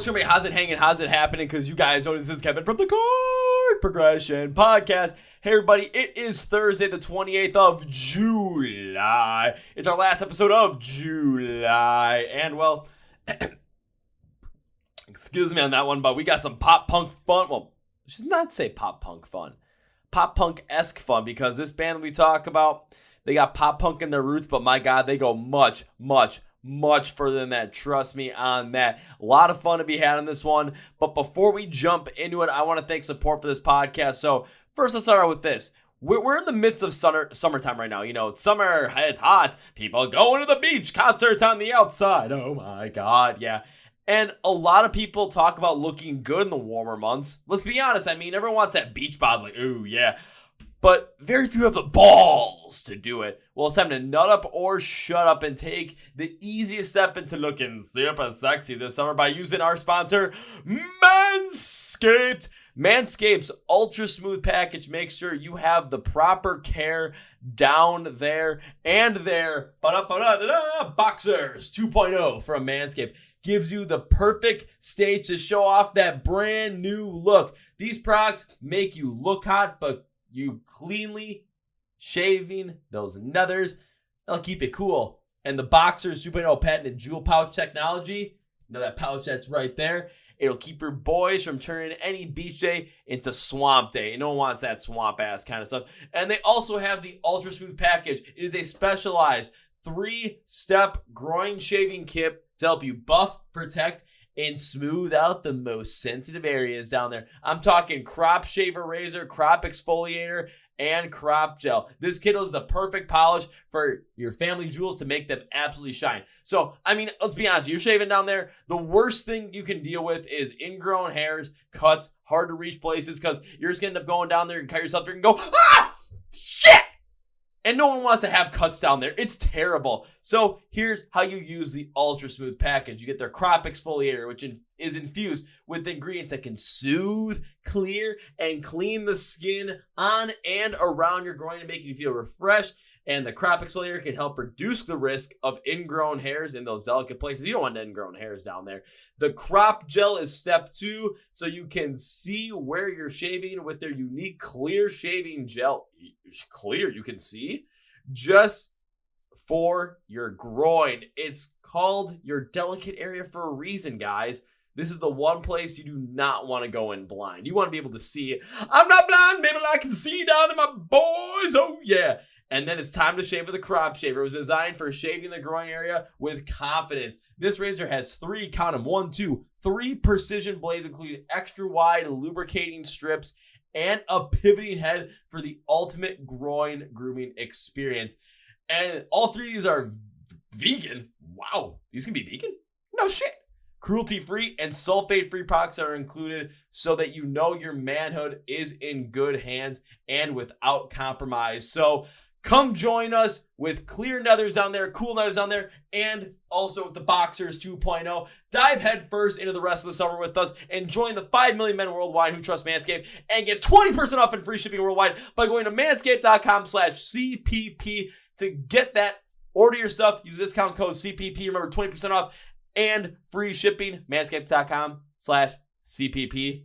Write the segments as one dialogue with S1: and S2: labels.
S1: what's going on? How's it hanging? How's it happening? Because you guys know this is Kevin from the Chord Progression Podcast. Hey, everybody. It is Thursday, the 28th of July. It's our last episode of July. And, well, excuse me on that one, but we got some pop-punk fun. Well, I should not say pop-punk fun. Pop-punk-esque fun, because this band we talk about, they got pop-punk in their roots, but my God, they go much further than that. Trust me on that. A lot of fun to be had on this one. But before we jump into it, I want to thank support for this podcast. So first, let's start out with this. We're in the midst of summertime right now. You know, it's summer, it's hot. People going to the beach, concerts on the outside. Oh my God, yeah. And a lot of people talk about looking good in the warmer months. Let's be honest. I mean, everyone wants that beach bod, like, ooh, yeah. But very few have the balls to do it. Well, it's time to nut up or shut up and take the easiest step into looking super sexy this summer by using our sponsor, Manscaped. Manscaped's Ultra Smooth Package makes sure you have the proper care down there and there. Boxers 2.0 from Manscaped gives you the perfect stage to show off that brand new look. These products make you look hot, but you cleanly shaving those nethers, they'll keep it cool. And the Boxers 2.0 patented jewel pouch technology, you know that pouch that's right there, it'll keep your boys from turning any beach day into swamp day. No one wants that swamp ass kind of stuff. And they also have the Ultra Smooth Package. It is a specialized 3-step groin shaving kit to help you buff, protect, and smooth out the most sensitive areas down there. I'm talking crop shaver razor, crop exfoliator, and crop gel. This kit is the perfect polish for your family jewels to make them absolutely shine. So, I mean, let's be honest. You're shaving down there. The worst thing you can deal with is ingrown hairs, cuts, hard to reach places, because you're just going to end up going down there and cut yourself through and go, ah, shit! And no one wants to have cuts down there. It's terrible. So here's how you use the Ultra Smooth Package. You get their crop exfoliator, which is infused with ingredients that can soothe, clear, and clean the skin on and around your groin to make you feel refreshed. And the crop exfoliator can help reduce the risk of ingrown hairs in those delicate places. You don't want ingrown hairs down there. The crop gel is step 2, so you can see where you're shaving with their unique clear shaving gel. Clear, you can see, just for your groin. It's called your delicate area for a reason, guys. This is the one place you do not want to go in blind. You want to be able to see it. I'm not blind, baby, I can see down in my boys. Oh, yeah. And then it's time to shave with a crop shaver. It was designed for shaving the groin area with confidence. This razor has 3, count them, 1, 2, 3 precision blades, including extra wide lubricating strips and a pivoting head for the ultimate groin grooming experience. And all 3 of these are vegan. Wow, these can be vegan? No shit. Cruelty-free and sulfate-free products are included so that you know your manhood is in good hands and without compromise. So come join us with clear nethers down there, cool nethers down there, and also with the Boxers 2.0. Dive headfirst into the rest of the summer with us and join the 5 million men worldwide who trust Manscaped and get 20% off and free shipping worldwide by going to manscaped.com/CPP to get that. Order your stuff. Use the discount code CPP. Remember, 20% off and free shipping. Manscaped.com/CPP.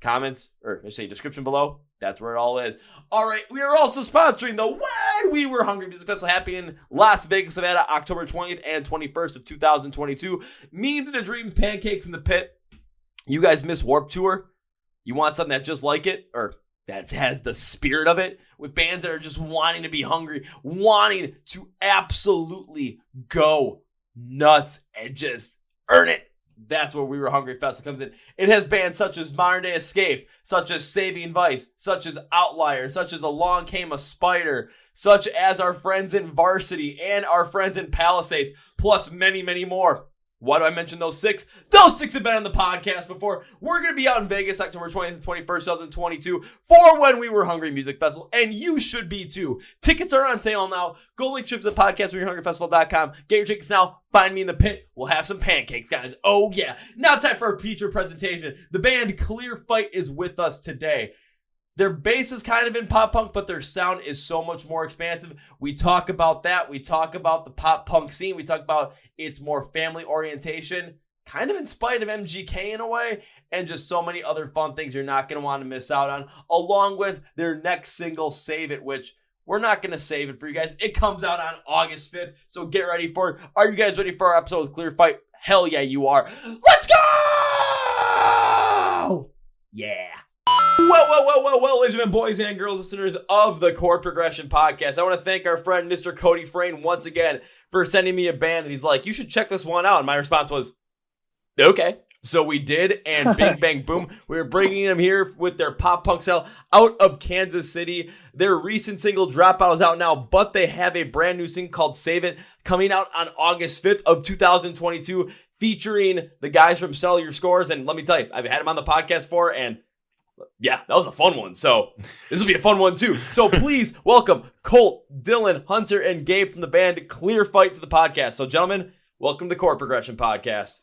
S1: Comments, or I should say description below. That's where it all is. All right, we are also sponsoring the When We Were Hungry Music Festival happening in Las Vegas, Nevada, October 20th and 21st of 2022. Memes in the Dreams, Pancakes in the Pit. You guys miss Warped Tour? You want something that's just like it, or that has the spirit of it, with bands that are just wanting to be hungry, wanting to absolutely go nuts and just earn it. That's where We Were Hungry Festival comes in. It has bands such as Modern Day Escape, such as Saving Vice, such as Outlier, such as Along Came a Spider, such as our friends in Varsity and our friends in Palisades, plus many, many more. Why do I mention those 6? Those 6 have been on the podcast before. We're going to be out in Vegas October 20th and 21st, 2022 for When We Were Hungry Music Festival, and you should be too. Tickets are on sale now. Go link trips to the podcast, WhenYou'reHungryFestival.com. Get your tickets now. Find me in the pit. We'll have some pancakes, guys. Oh, yeah. Now time for a feature presentation. The band Clearfight is with us today. Their bass is kind of in pop punk, but their sound is so much more expansive. We talk about that. We talk about the pop punk scene. We talk about its more family orientation. kind of in spite of MGK in a way, and just so many other fun things you're not going to want to miss out on, along with their next single, Save It, which we're not going to save it for you guys. It comes out on August 5th, so get ready for it. Are you guys ready for our episode with Clearfight? Hell yeah, you are. Let's go! Yeah. Well, ladies and gentlemen, boys and girls, listeners of the Chord Progression Podcast, I want to thank our friend Mr. Cody Frayne once again for sending me a band, and he's like, you should check this one out, and my response was, okay. So we did, and bing, bang, boom, we were bringing them here with their pop punk style out of Kansas City. Their recent single, Dropout, is out now, but they have a brand new single called Save It coming out on August 5th of 2022, featuring the guys from Sell Your Scores, and let me tell you, I've had them on the podcast before, and yeah, that was a fun one. So this will be a fun one too. So please welcome Colt, Dylan, Hunter, and Gabe from the band Clearfight to the podcast. So gentlemen, welcome to the Chord Progression Podcast.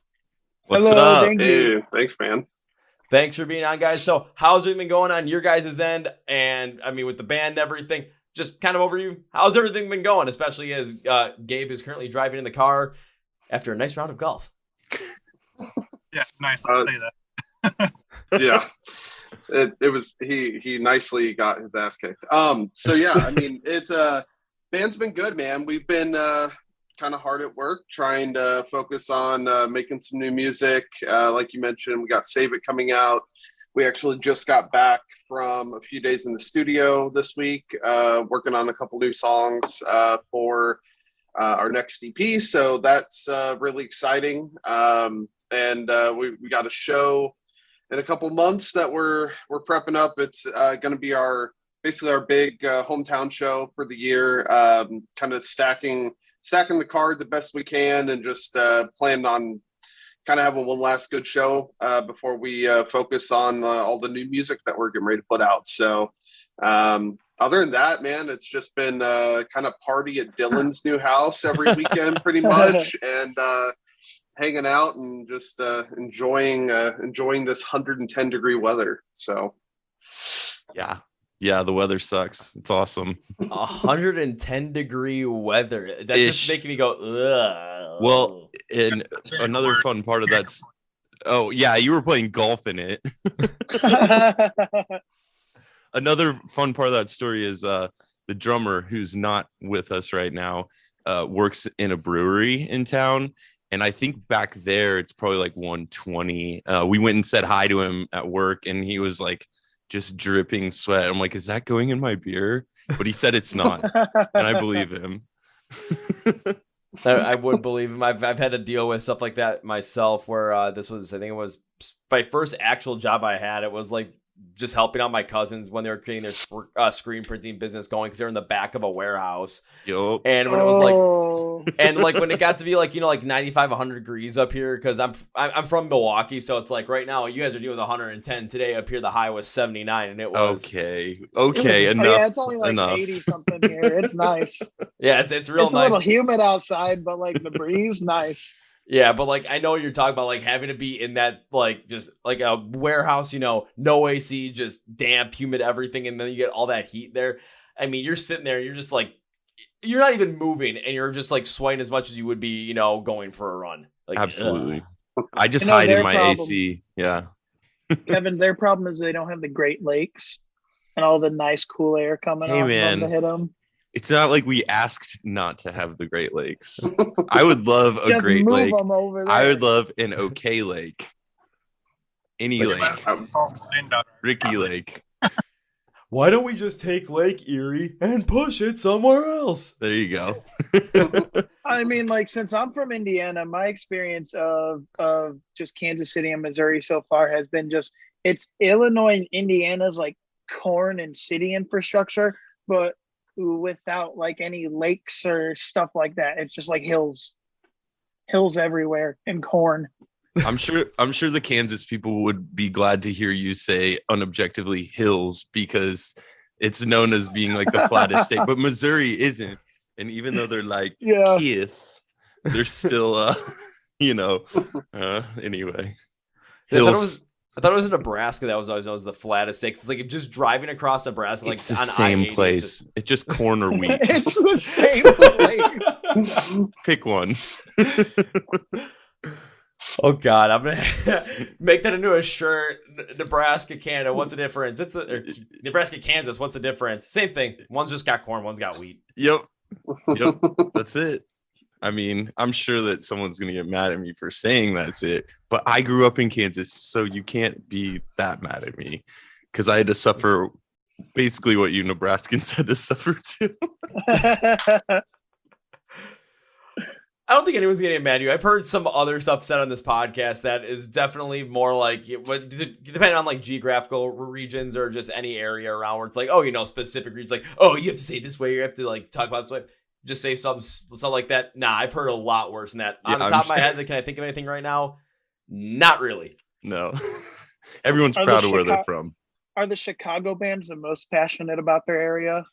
S2: What's
S3: Hello,
S2: up?
S3: Thank you. Thanks, man.
S1: Thanks for being on, guys. So how's everything going on your guys' end? And I mean, with the band and everything, just kind of overview. How's everything been going? Especially as Gabe is currently driving in the car after a nice round of golf.
S2: Yeah, nice. I'll say that.
S3: Yeah. It was he nicely got his ass kicked. So yeah, I mean band's been good, man. We've been kind of hard at work trying to focus on making some new music. Like you mentioned, we got Save It coming out. We actually just got back from a few days in the studio this week, working on a couple new songs for our next EP. So that's really exciting. And we got a show in a couple months that we're prepping up. It's going to be basically our big hometown show for the year. Kind of stacking the card the best we can, and just planning on kind of having one last good show before we focus on all the new music that we're getting ready to put out. So other than that, man, it's just been kind of party at Dylan's new house every weekend pretty much, and hanging out and just enjoying this 110-degree weather. So
S2: Yeah, the weather sucks. It's awesome.
S1: 110-degree weather. That's just making me go, ugh.
S2: Well, and another fun part of that's, oh yeah, you were playing golf in it. Another fun part of that story is the drummer, who's not with us right now, works in a brewery in town. And I think back there, it's probably like 120. We went and said hi to him at work, and he was like just dripping sweat. I'm like, is that going in my beer? But he said it's not. And I believe him.
S1: I would believe him. I've had to deal with stuff like that myself, where this was, I think it was my first actual job I had. It was like just helping out my cousins when they were creating their screen printing business going, because they're in the back of a warehouse.
S2: Yo.
S1: And when it was like, and like when it got to be like, like 95, 100 degrees up here, because I'm from Milwaukee, so it's like right now you guys are dealing with 110. Today up here the high was 79, and it was
S2: okay.
S4: Enough.
S2: Yeah,
S4: it's only like 80 something here. It's nice.
S1: Yeah, it's real
S4: it's
S1: nice.
S4: A little humid outside, but like the breeze, nice.
S1: Yeah, but like I know what you're talking about, like having to be in that like just like a warehouse, no AC, just damp, humid, everything, and then you get all that heat there. I mean, you're sitting there, you're just like, you're not even moving, and you're just like sweating as much as you would be, going for a run. Like,
S2: absolutely. I just hide in my AC. Yeah.
S4: Kevin, their problem is they don't have the Great Lakes and all the nice cool air coming off them to hit them.
S2: It's not like we asked not to have the Great Lakes. I would love a
S4: Just
S2: Great
S4: move
S2: Lake.
S4: them over there.
S2: I would love an okay lake. Any lake. Ricky Lake.
S1: Why don't we just take Lake Erie and push it somewhere else?
S2: There you go.
S4: I mean, like, since I'm from Indiana, my experience of just Kansas City and Missouri so far has been just, it's Illinois and Indiana's like corn and city infrastructure, but without like any lakes or stuff like that. It's just like hills everywhere and corn.
S2: I'm sure the Kansas people would be glad to hear you say unobjectively hills, because it's known as being like the flattest state, but Missouri isn't. And even though they're like, Keith, they're still, anyway. Hills.
S1: I thought it was in Nebraska that was always known as the flattest state. It's like just driving across Nebraska, like
S2: it's the
S1: on
S2: same
S1: I-80,
S2: place. It's just corn or wheat.
S4: It's the same place.
S2: Pick one.
S1: Oh God, I'm gonna make that into a shirt. Nebraska, Canada. What's the difference? Nebraska, Kansas. What's the difference? Same thing. One's just got corn. One's got wheat.
S2: Yep. That's it. I mean, I'm sure that someone's gonna get mad at me for saying that's it, but I grew up in Kansas, so you can't be that mad at me because I had to suffer basically what you Nebraskans had to suffer too.
S1: I don't think anyone's getting mad at you. I've heard some other stuff said on this podcast that is definitely more like, depending on like geographical regions or just any area around where it's like, oh, specific regions, like, oh, you have to say this way, you have to like talk about this way. Just say something like that. Nah, I've heard a lot worse than that. On the top of my head, can I think of anything right now? Not really.
S2: No. Everyone's proud of where they're from.
S4: Are the Chicago bands the most passionate about their area?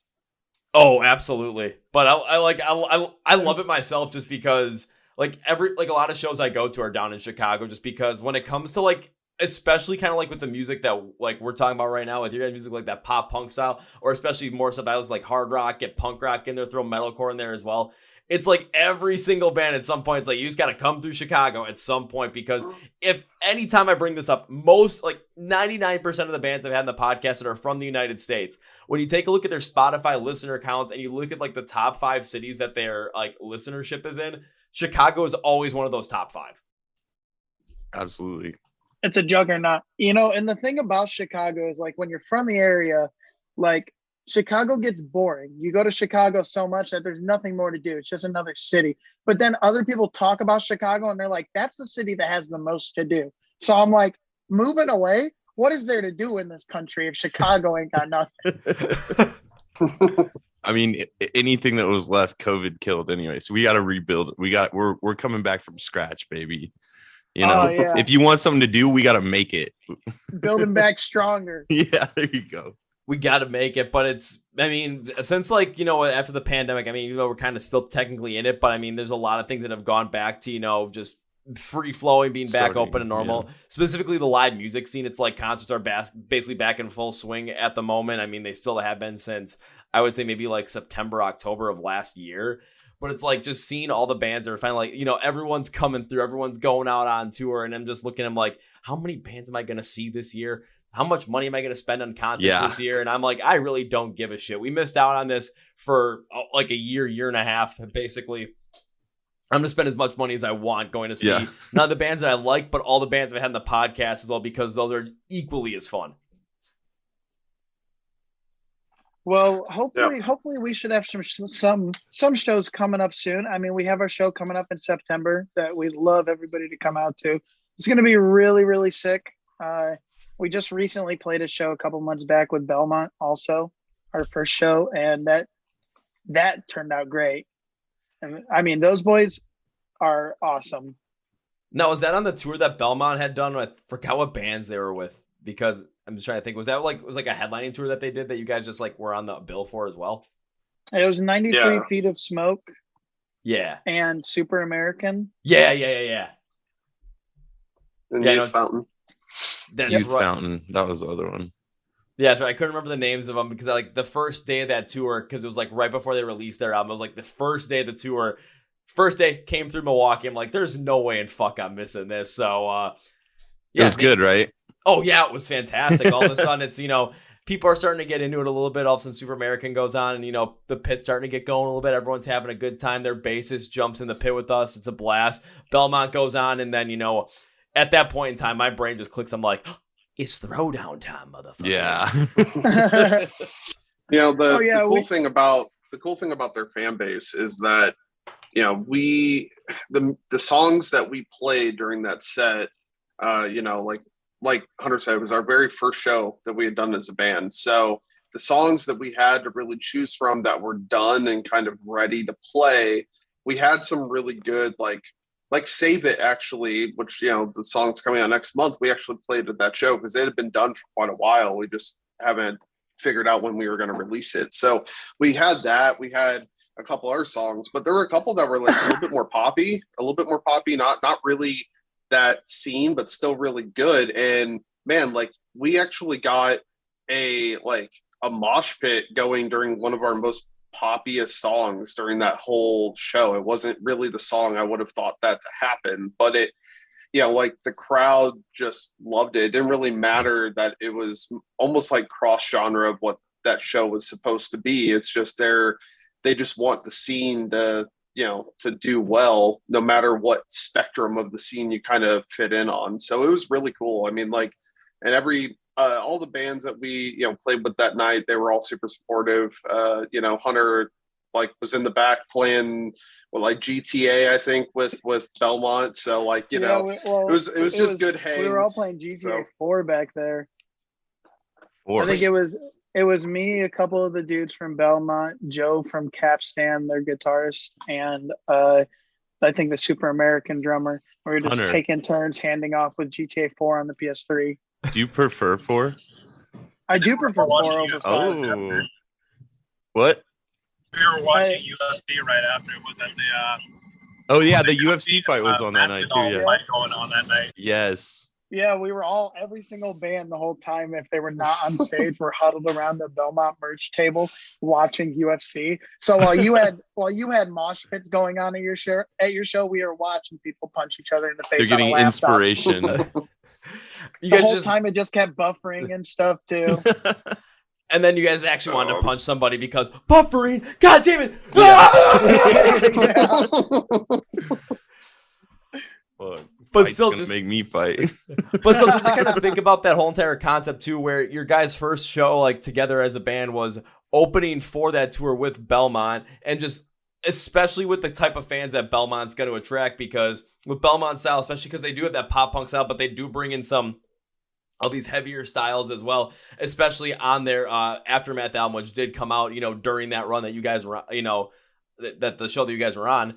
S1: Oh, absolutely. But I love it myself just because like a lot of shows I go to are down in Chicago just because when it comes to like, especially kind of like with the music that like we're talking about right now with your guys' music, like that pop punk style, or especially more stuff that was like hard rock, get punk rock in there, throw metalcore in there as well. It's like every single band at some point, it's like you just got to come through Chicago at some point because if anytime I bring this up, most like 99% of the bands I've had in the podcast that are from the United States, when you take a look at their Spotify listener counts and you look at like the top 5 cities that their like listenership is in, Chicago is always one of those top 5.
S2: Absolutely.
S4: It's a juggernaut, and the thing about Chicago is like when you're from the area, like Chicago gets boring. You go to Chicago so much that there's nothing more to do. It's just another city. But then other people talk about Chicago and they're like, that's the city that has the most to do. So I'm like, moving away, what is there to do in this country if Chicago ain't got nothing?
S2: I mean, anything that was left, COVID killed anyway. So we got to rebuild. We're coming back from scratch, baby. If you want something to do, we got to make it.
S4: Building back stronger.
S2: Yeah, there you go.
S1: We got to make it, but since like, after the pandemic, even though we're kind of still technically in it, but there's a lot of things that have gone back to, just free flowing, being back open and normal. Yeah. Specifically the live music scene. It's like concerts are basically back in full swing at the moment. They still have been since I would say maybe like September, October of last year. But it's like just seeing all the bands that are finally like, everyone's coming through, everyone's going out on tour. And I'm just looking at them like, how many bands am I going to see this year? How much money am I going to spend on concerts this year? And I'm like, I really don't give a shit. We missed out on this for like a year and a half, basically. I'm going to spend as much money as I want going to see not the bands that I like, but all the bands I've had in the podcast as well, because those are equally as fun.
S4: Well, hopefully we should have some shows coming up soon. We have our show coming up in September that we'd love everybody to come out to. It's going to be really, really sick. We just recently played a show a couple months back with Belmont, also our first show, and that turned out great. And those boys are awesome.
S1: Now, was that on the tour that Belmont had done? I forgot what bands they were with because I'm just trying to think. Was that like a headlining tour that they did that you guys just like were on the bill for as well?
S4: It was 93 Feet of Smoke.
S1: Yeah.
S4: And Super American.
S1: Yeah.
S3: And Youth Fountain.
S1: That's
S2: Youth
S1: right.
S2: Fountain. That was the other one.
S1: Yeah, that's right. I couldn't remember the names of them because the first day of that tour, because it was like right before they released their album, it was like the first day of the tour. First day came through Milwaukee. I'm like, there's no way in fuck I'm missing this. So
S2: it was good, right?
S1: Oh yeah, it was fantastic. All of a sudden it's, people are starting to get into it a little bit. All of a sudden Super American goes on and, the pit's starting to get going a little bit. Everyone's having a good time. Their bassist jumps in the pit with us. It's a blast. Belmont goes on and then, at that point in time, my brain just clicks. I'm like, it's throwdown time, motherfuckers.
S2: Yeah.
S3: The cool thing about their fan base is that, the songs that we played during that set, like Hunter said, it was our very first show that we had done as a band. So the songs that we had to really choose from that were done and kind of ready to play, we had some really good, like Save It, actually, which, the song's coming out next month. We actually played at that show because it had been done for quite a while. We just haven't figured out when we were going to release it. So we had that. We had a couple other songs, but there were a couple that were like a little bit more poppy, not really that scene, but still really good. And man, like we actually got a mosh pit going during one of our most poppiest songs during that whole show. It wasn't really the song I would have thought that to happen, but it like the crowd just loved it. It didn't really matter that it was almost like cross genre of what that show was supposed to be. It's just they just want the scene to, to do well, no matter what spectrum of the scene you kind of fit in on. So it was really cool. I mean, like, and all the bands that we, played with that night, they were all super supportive. Hunter, like, was in the back playing like GTA, I think, with Belmont. So, like, it was just good hangs.
S4: We were all playing GTA 4 back there.
S2: Four.
S4: I think it was me, a couple of the dudes from Belmont, Joe from Capstan, their guitarist, and I think the Super American drummer. We were just taking turns handing off with GTA 4 on the PS3.
S2: Do you prefer 4?
S4: I do prefer 4 over 5.
S2: Oh. What?
S5: We were watching UFC right after. Was that the
S2: Oh yeah, the UFC fight was on that night too. Yeah,
S5: fight going on that night.
S2: Yes.
S4: Yeah, we were every single band the whole time. If they were not on stage, we're huddled around the Belmont merch table watching UFC. So while you had mosh pits going on at your show, we were watching people punch each other in the face.
S2: They're getting inspiration.
S4: The whole time it just kept buffering and stuff too.
S1: And then you guys actually wanted to punch somebody because buffering. God damn it! But still, just
S2: make me fight.
S1: But still, just to kind of think about that whole entire concept too, where your guys' first show, like together as a band, was opening for that tour with Belmont, and just especially with the type of fans that Belmont's going to attract, because with Belmont style, especially because they do have that pop punk style, but they do bring in some of these heavier styles as well, especially on their Aftermath album, which did come out, during that run that you guys were, that the show that you guys were on.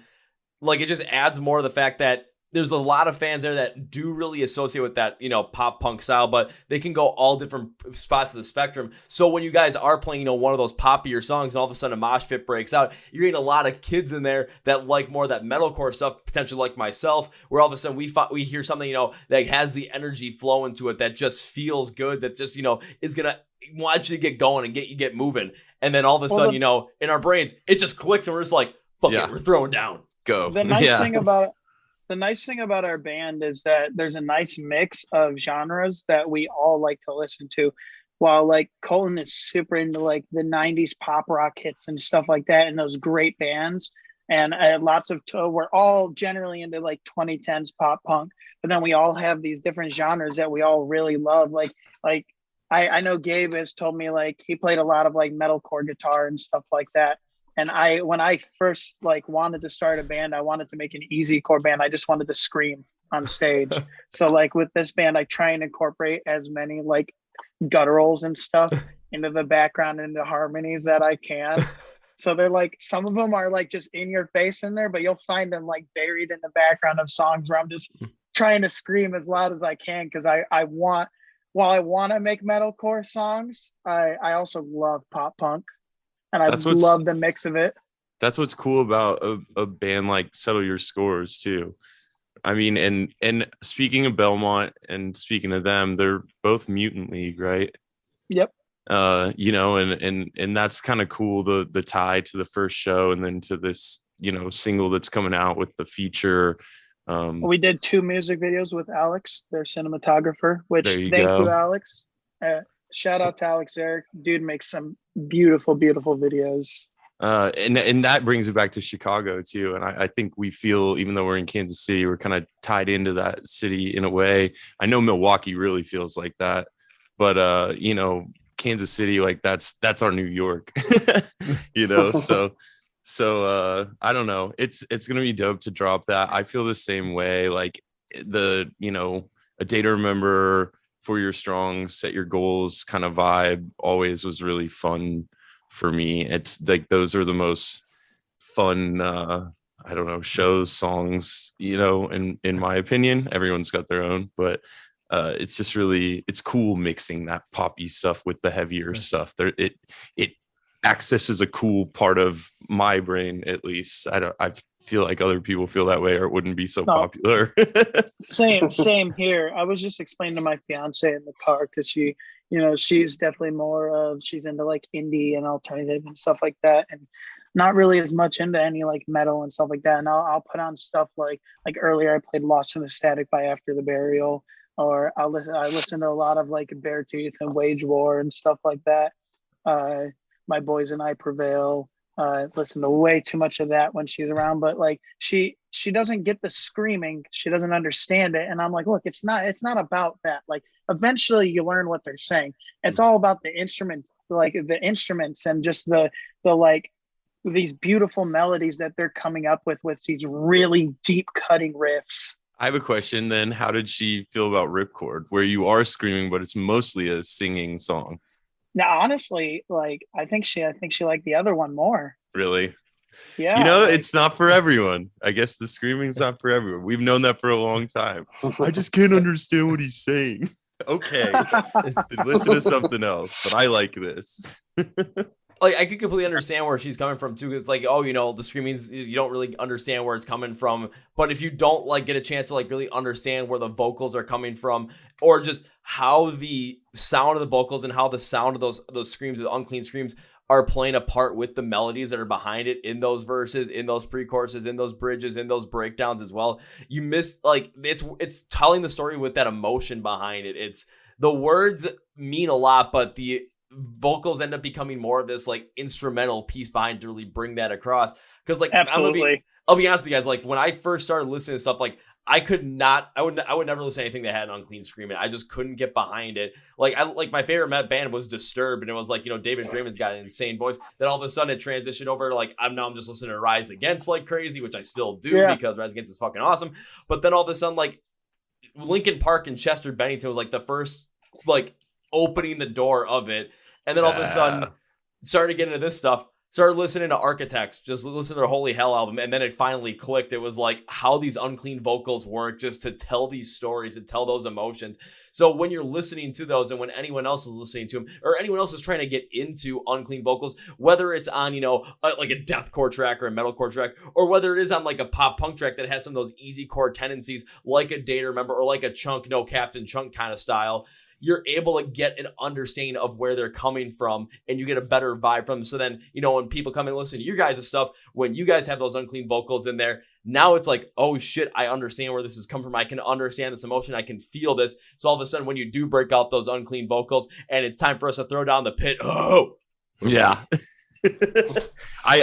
S1: Like, it just adds more of the fact that there's a lot of fans there that do really associate with that, pop punk style, but they can go all different spots of the spectrum. So when you guys are playing, one of those poppier songs and all of a sudden a mosh pit breaks out, you're getting a lot of kids in there that like more of that metalcore stuff, potentially like myself, where all of a sudden we hear something, that has the energy flow into it that just feels good, that just, is going to want you to get going and get moving. And then all of a sudden, in our brains, it just clicks and we're just like, fuck it, we're throwing down.
S2: Go.
S4: The nice thing about our band is that there's a nice mix of genres that we all like to listen to. While like Colton is super into like the 90s pop rock hits and stuff like that, and those great bands, and we're all generally into like 2010s pop punk, but then we all have these different genres that we all really love. Like I know Gabe has told me like he played a lot of like metalcore guitar and stuff like that. And when I first like wanted to start a band, I wanted to make an easy core band. I just wanted to scream on stage. So like with this band, I try and incorporate as many like gutturals and stuff into the background and the harmonies that I can. So they're like, some of them are like just in your face in there, but you'll find them like buried in the background of songs where I'm just trying to scream as loud as I can. Cause while I want to make metalcore songs, I also love pop punk. And I love the mix of it.
S2: That's what's cool about a band like Settle Your Scores too. I mean, and speaking of Belmont and speaking of them, they're both Mutant League, right?
S4: Yep.
S2: And that's kind of cool, the tie to the first show and then to this, single that's coming out with the feature.
S4: We did 2 music videos with Alex, their cinematographer, which thank you, Alex. Shout out to Alex Eric. Dude makes some beautiful, beautiful videos.
S2: And that brings it back to Chicago too. And I think we feel, even though we're in Kansas City, we're kind of tied into that city in a way. I know Milwaukee really feels like that, but Kansas City, like that's our New York, so I don't know. It's gonna be dope to drop that. I feel the same way. Like A Day to Remember, For Your Strong, Set Your Goals kind of vibe always was really fun for me. It's like those are the most fun shows, songs, in my opinion. Everyone's got their own, but it's just really, it's cool mixing that poppy stuff with the heavier stuff. It accesses a cool part of my brain, at least. I feel like other people feel that way, or it wouldn't be so popular.
S4: Same here. I was just explaining to my fiance in the car, because she's definitely she's into like indie and alternative and stuff like that. And not really as much into any like metal and stuff like that. And I'll put on stuff like earlier I played Lost in the Static by After the Burial, or I listen to a lot of like Beartooth and Wage War and stuff like that. My Boys and I Prevail. Listen to way too much of that when she's around, but like she doesn't get the screaming, she doesn't understand it, and I'm like, look, it's not about that. Like eventually you learn what they're saying. It's all about the instrument, like the instruments and just the like these beautiful melodies that they're coming up with these really deep cutting riffs.
S2: I have a question then. How did she feel about Ripcord, where you are screaming, but it's mostly a singing song?
S4: Now, honestly, like I think she liked the other one more.
S2: Really?
S4: Yeah.
S2: You know, it's not for everyone. I guess the screaming's not for everyone. We've known that for a long time. I just can't understand what he's saying. Okay, then listen to something else. But I like this.
S1: Like, I could completely understand where she's coming from too. It's like, oh, you know, the screamings, you don't really understand where it's coming from. But if you don't like get a chance to like really understand where the vocals are coming from, or just how the sound of the vocals and how the sound of those screams, the unclean screams, are playing a part with the melodies that are behind it in those verses, in those pre-choruses, in those bridges, in those breakdowns as well. You miss, like, it's telling the story with that emotion behind it. It's the words mean a lot, but the vocals end up becoming more of this like instrumental piece behind to really bring that across. Because like,
S4: absolutely,
S1: I'll be honest with you guys, like when I first started listening to stuff, like I would never listen to anything that had an unclean screaming. I just couldn't get behind it. Like my favorite band was Disturbed, and it was like, you know, David Draymond's got an insane voice. Then all of a sudden it transitioned over to like I'm just listening to Rise Against like crazy, which I still do because Rise Against is fucking awesome. But then all of a sudden, like Linkin Park and Chester Bennington was like the first like opening the door of it. And then all of a sudden, started to get into this stuff, started listening to Architects, just listen to their Holy Hell album, and then it finally clicked. It was like how these unclean vocals work just to tell these stories and tell those emotions. So when you're listening to those and when anyone else is listening to them, or anyone else is trying to get into unclean vocals, whether it's on, you know, like a deathcore track or a metalcore track, or whether it is on like a pop punk track that has some of those easy chord tendencies, like a Day to Remember or like a Chunk, No Captain Chunk kind of style, you're able to get an understanding of where they're coming from and you get a better vibe from them. So then, you know, when people come and listen to you guys' stuff, when you guys have those unclean vocals in there, now it's like, oh shit, I understand where this is coming from. I can understand this emotion. I can feel this. So all of a sudden, when you do break out those unclean vocals and it's time for us to throw down the pit, oh,
S2: yeah. I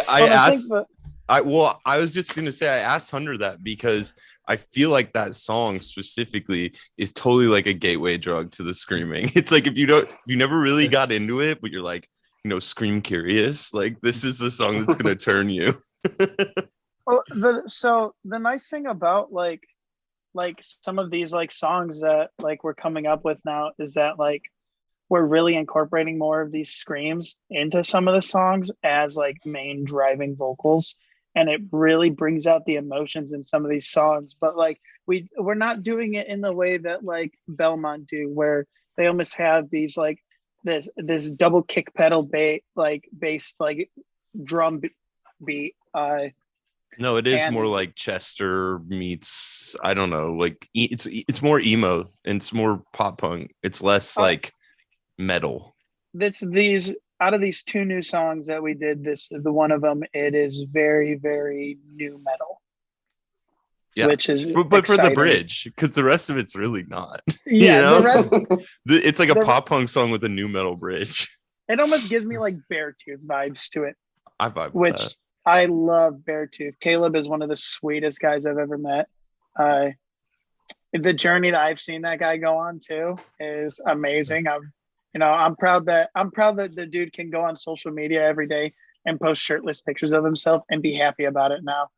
S2: was just going to say, I asked Hunter that because I feel like that song specifically is totally like a gateway drug to the screaming. It's like if you never really got into it, but you're like, you know, scream curious, like this is the song that's going to turn you.
S4: So the nice thing about like some of these like songs that like we're coming up with now is that like we're really incorporating more of these screams into some of the songs as like main driving vocals. And it really brings out the emotions in some of these songs. But like we're not doing it in the way that like Belmont do, where they almost have these like this double kick pedal based like drum beat.
S2: No, it is more like Chester meets, I don't know, like it's more emo and it's more pop punk. It's less like metal.
S4: These out of these two new songs that we did, the one of them, it is very, very new metal.
S2: Yeah,
S4: which is
S2: but
S4: exciting.
S2: For the bridge, because the rest of it's really not.
S4: Yeah,
S2: you know? It's like a pop punk song with a new metal bridge.
S4: It almost gives me like Beartooth vibes to it.
S2: I vibe with
S4: which
S2: that.
S4: I love Beartooth. Caleb is one of the sweetest guys I've ever met. The journey that I've seen that guy go on too is amazing. I'm proud that the dude can go on social media every day and post shirtless pictures of himself and be happy about it now.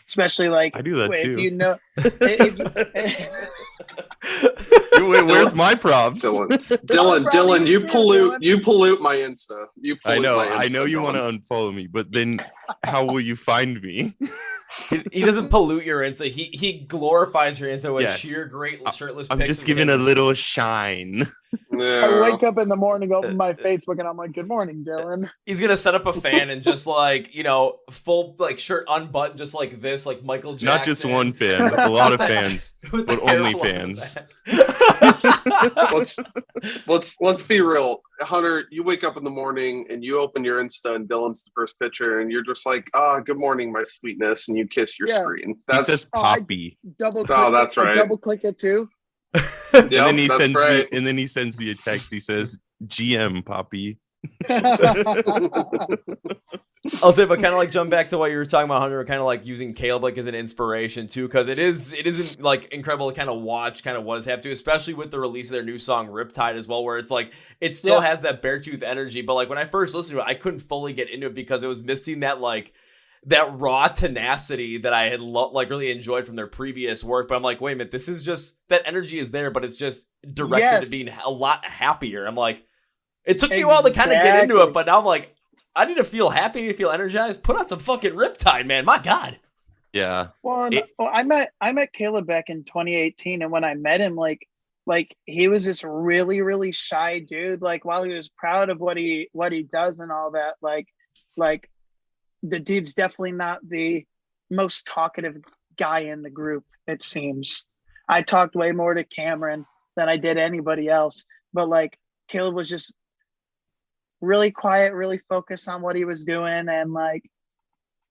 S4: Especially like
S2: I do that too.
S4: You know,
S2: Wait, where's my props?
S3: Dylan, you pollute my Insta.
S2: I know you want to unfollow me, but then how will you find me?
S1: He doesn't pollute your Insta. He glorifies your Insta with
S2: Yes.
S1: sheer great shirtless
S2: I'm
S1: pics
S2: just
S1: of
S2: giving
S1: him.
S2: a little shine.
S4: I wake up in the morning, open my Facebook, and I'm like, "Good morning, Dylan."
S1: He's gonna set up a fan and just like, full like shirt unbuttoned, just like this, like Michael Jackson.
S2: Not just one fan, a lot of fans, but only fans.
S3: Let's be real, Hunter. You wake up in the morning and you open your Insta, and Dylan's the first picture, and you're just like, "Good morning, my sweetness," and you kiss your screen.
S2: He says Poppy.
S4: Double click.
S3: That's right.
S4: I double click it too.
S2: And then he sends me a text. He says, "GM Poppy."
S1: I'll say, but kind of like jump back to what you were talking about, Hunter, kind of like using Caleb like as an inspiration too, because it isn't like incredible to kind of watch kind of what has happened to, especially with the release of their new song Riptide as well, where it's like it still has that Beartooth energy, but like when I first listened to it, I couldn't fully get into it because it was missing that like that raw tenacity that I had really enjoyed from their previous work. But I'm like, wait a minute, this is just that energy is there, but it's just directed to being a lot happier. I'm like, it took me a while to kind of get into it, but now I'm like, I need to feel happy, I need to feel energized. Put on some fucking Riptide, man. My God.
S2: Yeah.
S4: Well, I met Caleb back in 2018, and when I met him, like he was this really, really shy dude. Like while he was proud of what he does and all that, like the dude's definitely not the most talkative guy in the group, it seems. I talked way more to Cameron than I did anybody else. But like Caleb was just really quiet, really focused on what he was doing, and like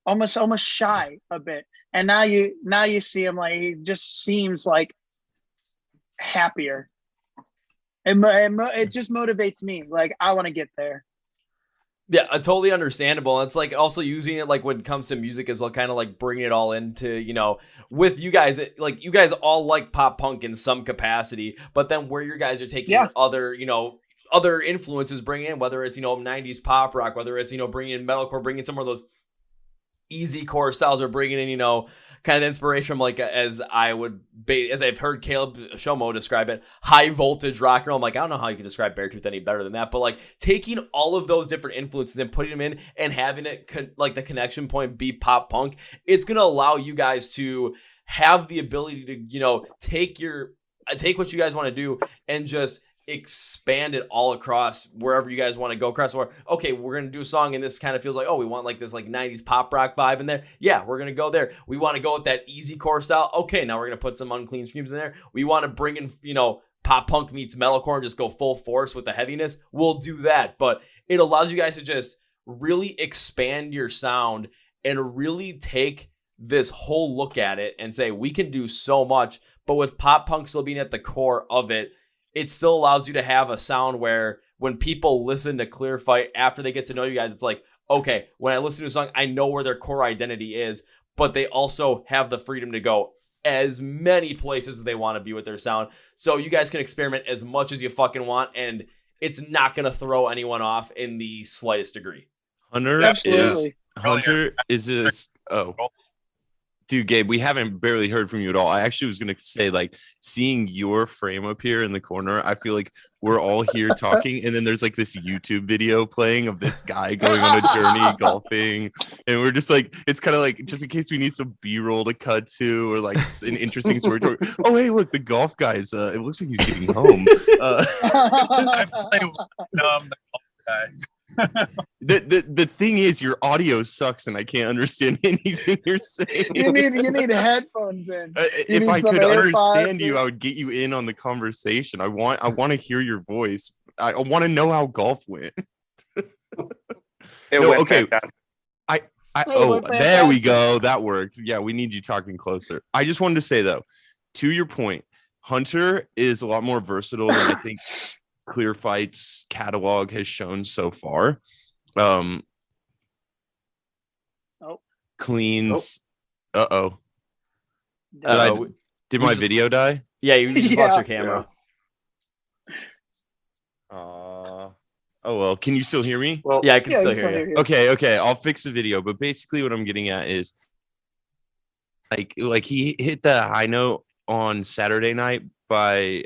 S4: almost shy a bit. And now you see him, like he just seems like happier. It just motivates me. Like I want to get there.
S1: Yeah, totally understandable. It's like also using it like when it comes to music as well, kind of like bringing it all into, with you guys, like you guys all like pop punk in some capacity, but then where you guys are taking other influences, bringing in, whether it's, 90s pop rock, whether it's, bringing in metalcore, bringing some of those easy core styles, or bringing in, kind of inspiration from like, as I've heard Caleb Shomo describe it, high voltage rock and roll. I'm like, I don't know how you can describe Beartooth any better than that, but like taking all of those different influences and putting them in and having it like the connection point be pop punk, it's going to allow you guys to have the ability to, take what you guys want to do and just expand it all across wherever you guys want to go across. Or okay, we're gonna do a song and this kind of feels like, we want like this like 90s pop rock vibe in there. Yeah, we're gonna go there. We want to go with that easy core style. Okay, now we're gonna put some Unclean Screams in there. We want to bring in pop punk meets metalcore and just go full force with the heaviness. We'll do that. But it allows you guys to just really expand your sound and really take this whole look at it and say we can do so much. But with pop punk still being at the core of it, it still allows you to have a sound where when people listen to Clearfight after they get to know you guys, it's like, okay, when I listen to a song, I know where their core identity is, but they also have the freedom to go as many places as they want to be with their sound. So you guys can experiment as much as you fucking want, and it's not going to throw anyone off in the slightest degree.
S2: Hunter is this. Oh. Dude, Gabe, we haven't barely heard from you at all. I actually was going to say, like, seeing your frame up here in the corner, I feel like we're all here talking, and then there's, like, this YouTube video playing of this guy going on a journey golfing, and we're just, like, it's kind of like, just in case we need some B-roll to cut to, or, like, an interesting story. Oh, hey, look, the golf guy's, it looks like he's getting home.
S5: I'm playing the golf guy.
S2: The thing is, your audio sucks and I can't understand anything you're saying.
S4: You need headphones in.
S2: If I could understand you, I would get you in on the conversation. I want to hear your voice. I want to know how golf went.
S6: Went
S2: okay.
S6: fantastic.
S2: There we go. That worked. Yeah, we need you talking closer. I just wanted to say though, to your point, Hunter is a lot more versatile than I think Clearfight's catalog has shown so far. Cleans. Uh-oh. Did my video die?
S1: Yeah, you just lost your camera.
S2: Oh well, can you still hear me?
S3: Well,
S1: yeah, I can still hear you.
S2: Okay, I'll fix the video, but basically what I'm getting at is like he hit the high note on Saturday night by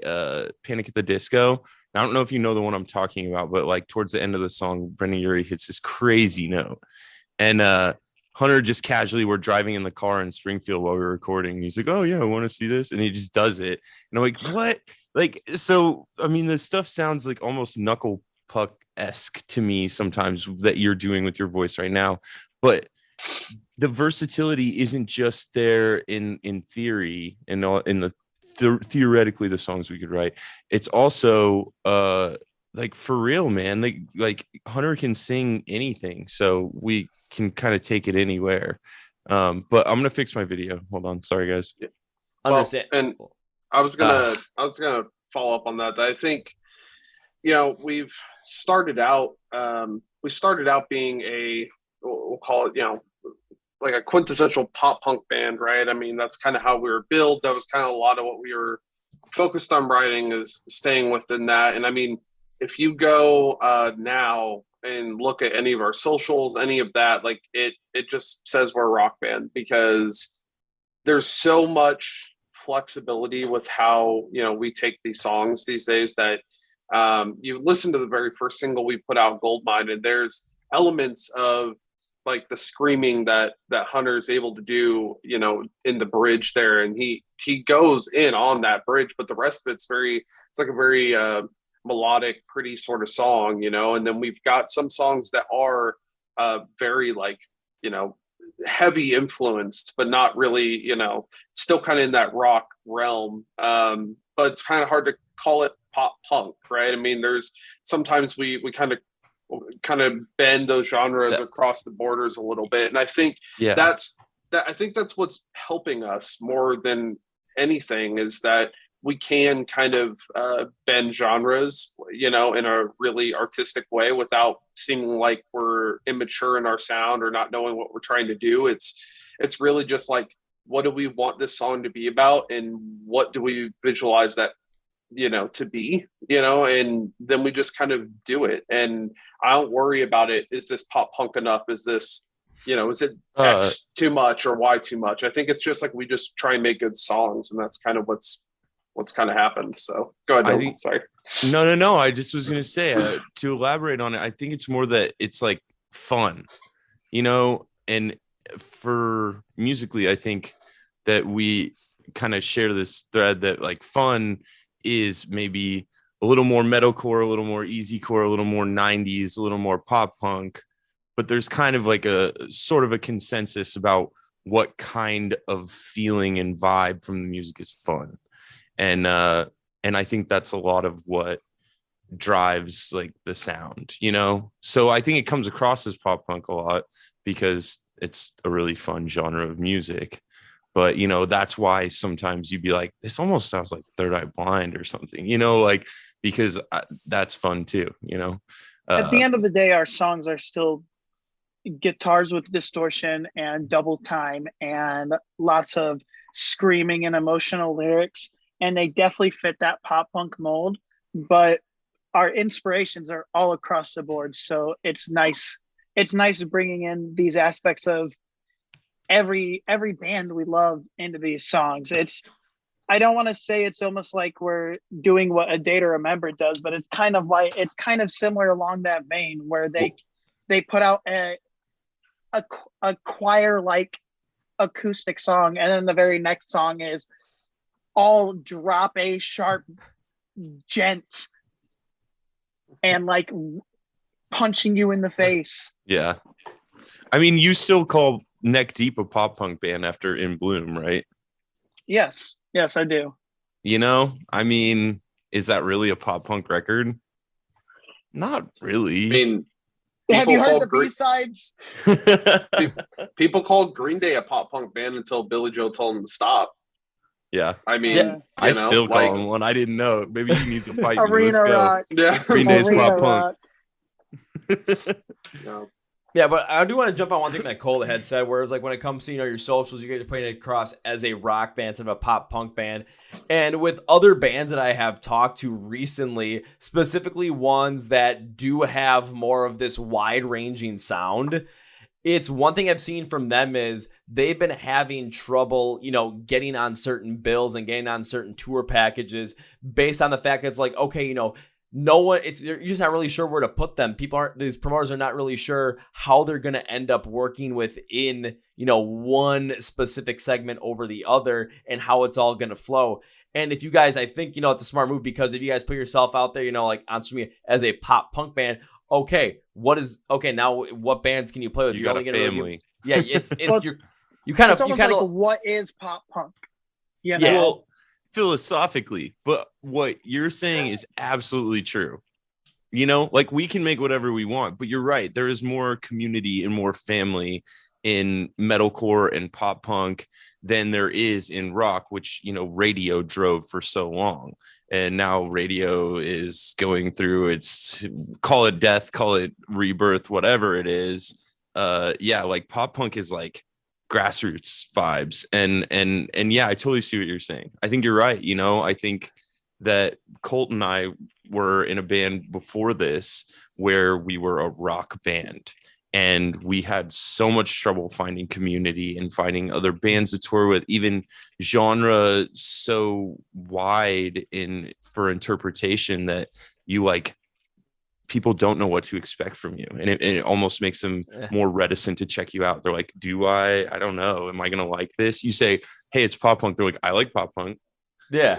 S2: Panic at the Disco. I don't know if you know the one I'm talking about, but like towards the end of the song, Brendan Urie hits this crazy note. And Hunter just casually, we're driving in the car in Springfield while we were recording. And he's like, oh yeah, I want to see this. And he just does it. And I'm like, what? Like, so, I mean, this stuff sounds like almost knuckle puck-esque to me sometimes that you're doing with your voice right now. But the versatility isn't just there in theory and in the theoretically the songs we could write. It's also like for real, man. Like Hunter can sing anything, so we can kind of take it anywhere. But I'm gonna fix my video. Hold on, sorry guys.
S1: Understand.
S3: And I was gonna follow up on that. I think, you know, we've started out. We started out being we'll call it, you know, like a quintessential pop punk band, right? I mean, that's kind of how we were built. That was kind of a lot of what we were focused on writing, is staying within that. And I mean, if you go now and look at any of our socials, any of that, like it just says we're a rock band, because there's so much flexibility with how, you know, we take these songs these days that you listen to the very first single we put out, Goldmine, and there's elements of like the screaming that Hunter's able to do, you know, in the bridge there, and he goes in on that bridge, but the rest of it's like a very melodic, pretty sort of song, you know. And then we've got some songs that are very, like, you know, heavy influenced, but not really, you know, still kind of in that rock realm. But it's kind of hard to call it pop punk, right? I mean, there's sometimes we kind of bend those genres across the borders a little bit, and I think that's what's helping us more than anything, is that we can kind of bend genres, you know, in a really artistic way without seeming like we're immature in our sound or not knowing what we're trying to do. It's really just like, what do we want this song to be about, and what do we visualize that, you know, to be, you know, and then we just kind of do it. And I don't worry about it. Is this pop punk enough? Is this, you know, is it X too much or Y too much? I think it's just like, we just try and make good songs, and that's kind of what's kind of happened. So go ahead. Sorry.
S2: No. I just was going to say, to elaborate on it, I think it's more that it's like fun, you know, and for musically, I think that we kind of share this thread that like fun is maybe a little more metalcore, a little more easycore, a little more 90s, a little more pop punk, but there's kind of like a sort of a consensus about what kind of feeling and vibe from the music is fun. And I think that's a lot of what drives like the sound, you know? So I think it comes across as pop punk a lot because it's a really fun genre of music. But, you know, that's why sometimes you'd be like, this almost sounds like Third Eye Blind or something, you know, like, because that's fun too, you know.
S4: At the end of the day, our songs are still guitars with distortion and double time and lots of screaming and emotional lyrics. And they definitely fit that pop punk mold. But our inspirations are all across the board. So it's nice. It's nice bringing in these aspects of every band we love into these songs. I don't want to say it's almost like we're doing what A Day to Remember does, but it's kind of similar along that vein, where they put out a choir like acoustic song, and then the very next song is all drop A sharp gent and like punching you in the face.
S2: Yeah. I mean, you still call Neck Deep a pop punk band after In Bloom, right?
S4: Yes, I do.
S2: You know, I mean, is that really a pop punk record? Not really.
S3: I mean,
S4: have you heard the B-sides?
S3: People called Green Day a pop punk band until Billy Joel told them to stop.
S2: Yeah.
S3: I mean,
S2: I still call him one. I didn't know. Maybe he needs to fight me.
S4: Arena
S2: Let's go.
S4: rock.
S3: Yeah.
S2: Green Day's pop punk.
S1: Yeah, but I do want to jump on one thing that Cole had said, where it's like when it comes to, you know, your socials, you guys are putting it across as a rock band instead of a pop punk band. And with other bands that I have talked to recently, specifically ones that do have more of this wide-ranging sound, it's one thing I've seen from them is they've been having trouble, you know, getting on certain bills and getting on certain tour packages based on the fact that it's like, okay, you know, no one, you're just not really sure where to put them. These promoters are not really sure how they're going to end up working within, one specific segment over the other and how it's all going to flow. And if you guys, I think, it's a smart move, because if you guys put yourself out there, like on social media as a pop punk band, now what bands can you play with?
S2: You got a family.
S1: It's
S4: what is pop punk?
S1: Yeah.
S2: Well, philosophically, but what you're saying is absolutely true. Like we can make whatever we want, but you're right. There is more community and more family in metalcore and pop punk than there is in rock, which, radio drove for so long. And now radio is going through its, call it death, call it rebirth, whatever it is. Like pop punk is like grassroots vibes. And yeah, I totally see what you're saying. I think you're right. I think that Colt and I were in a band before this where we were a rock band. And we had so much trouble finding community and finding other bands to tour with, even genre so wide for interpretation that people don't know what to expect from you. And it almost makes them more reticent to check you out. They're like, I don't know. Am I going to like this? You say, hey, it's pop punk. They're like, I like pop punk.
S1: Yeah.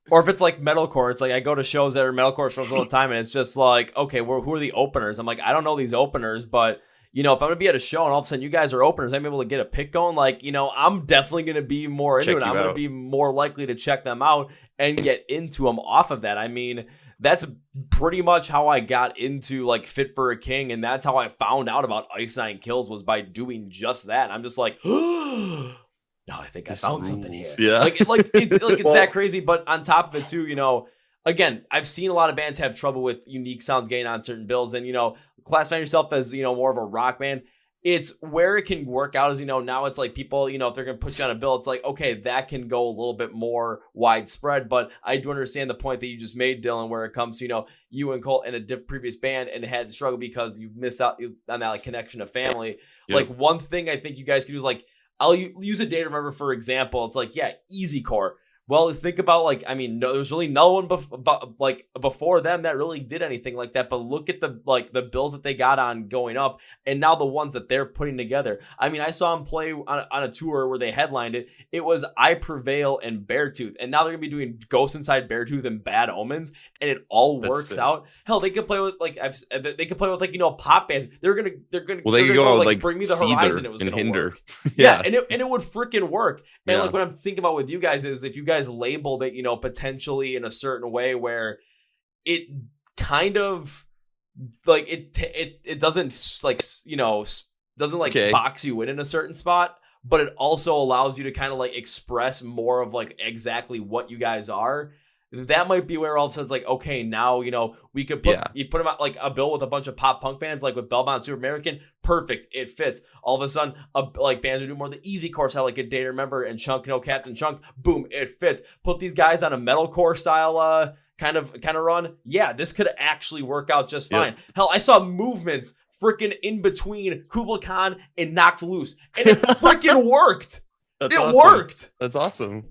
S1: Or if it's like metalcore, it's like I go to shows that are metalcore shows all the time, and it's just like, okay, who are the openers? I'm like, I don't know these openers, but if I'm gonna be at a show and all of a sudden you guys are openers, I'm able to get a pick going. Like, I'm definitely gonna be more into it. I'm gonna be more likely to check them out and get into them off of that. I mean, that's pretty much how I got into like Fit for a King, and that's how I found out about Ice Nine Kills, was by doing just that. And I'm just like, no, I think I found something here.
S2: Yeah.
S1: It's that crazy. But on top of it too, again, I've seen a lot of bands have trouble with unique sounds getting on certain bills, and classifying yourself as more of a rock band. It's where it can work out is, now it's like people, if they're going to put you on a bill, it's like, okay, that can go a little bit more widespread. But I do understand the point that you just made, Dylan, where it comes to, you and Colt in a previous band and had to struggle because you missed out on that connection to family. Yep. Like one thing I think you guys could do is like, I'll use a day to remember, for example. It's like, easy core. Well, think about there's really no one before them that really did anything like that. But look at the bills that they got on going up, and now the ones that they're putting together. I mean, I saw them play on a tour where they headlined it. It was I Prevail and Beartooth, and now they're gonna be doing Ghost Inside Beartooth and Bad Omens, and it all works out. Hell, they could play with pop bands. They're gonna go Bring Me the Horizon. It was gonna hinder. Work. Yeah, and it would freaking work. And what I'm thinking about with you guys is if you guys labeled it, potentially in a certain way where it kind of it doesn't box you in a certain spot, but it also allows you to kind of express more of exactly what you guys are. That might be where all of a sudden it's okay, now, we could put them out a bill with a bunch of pop punk bands, with Belmont, Super American. Perfect. It fits. All of a sudden, bands who do more of the easy core style, like A Day to Remember and Chunk, Captain Chunk. Boom. It fits. Put these guys on a metalcore style, kind of run. Yeah, this could actually work out just fine. Hell, I saw movements freaking in between Kubla Khan and Knocked Loose, and it freaking worked. Worked.
S2: That's awesome.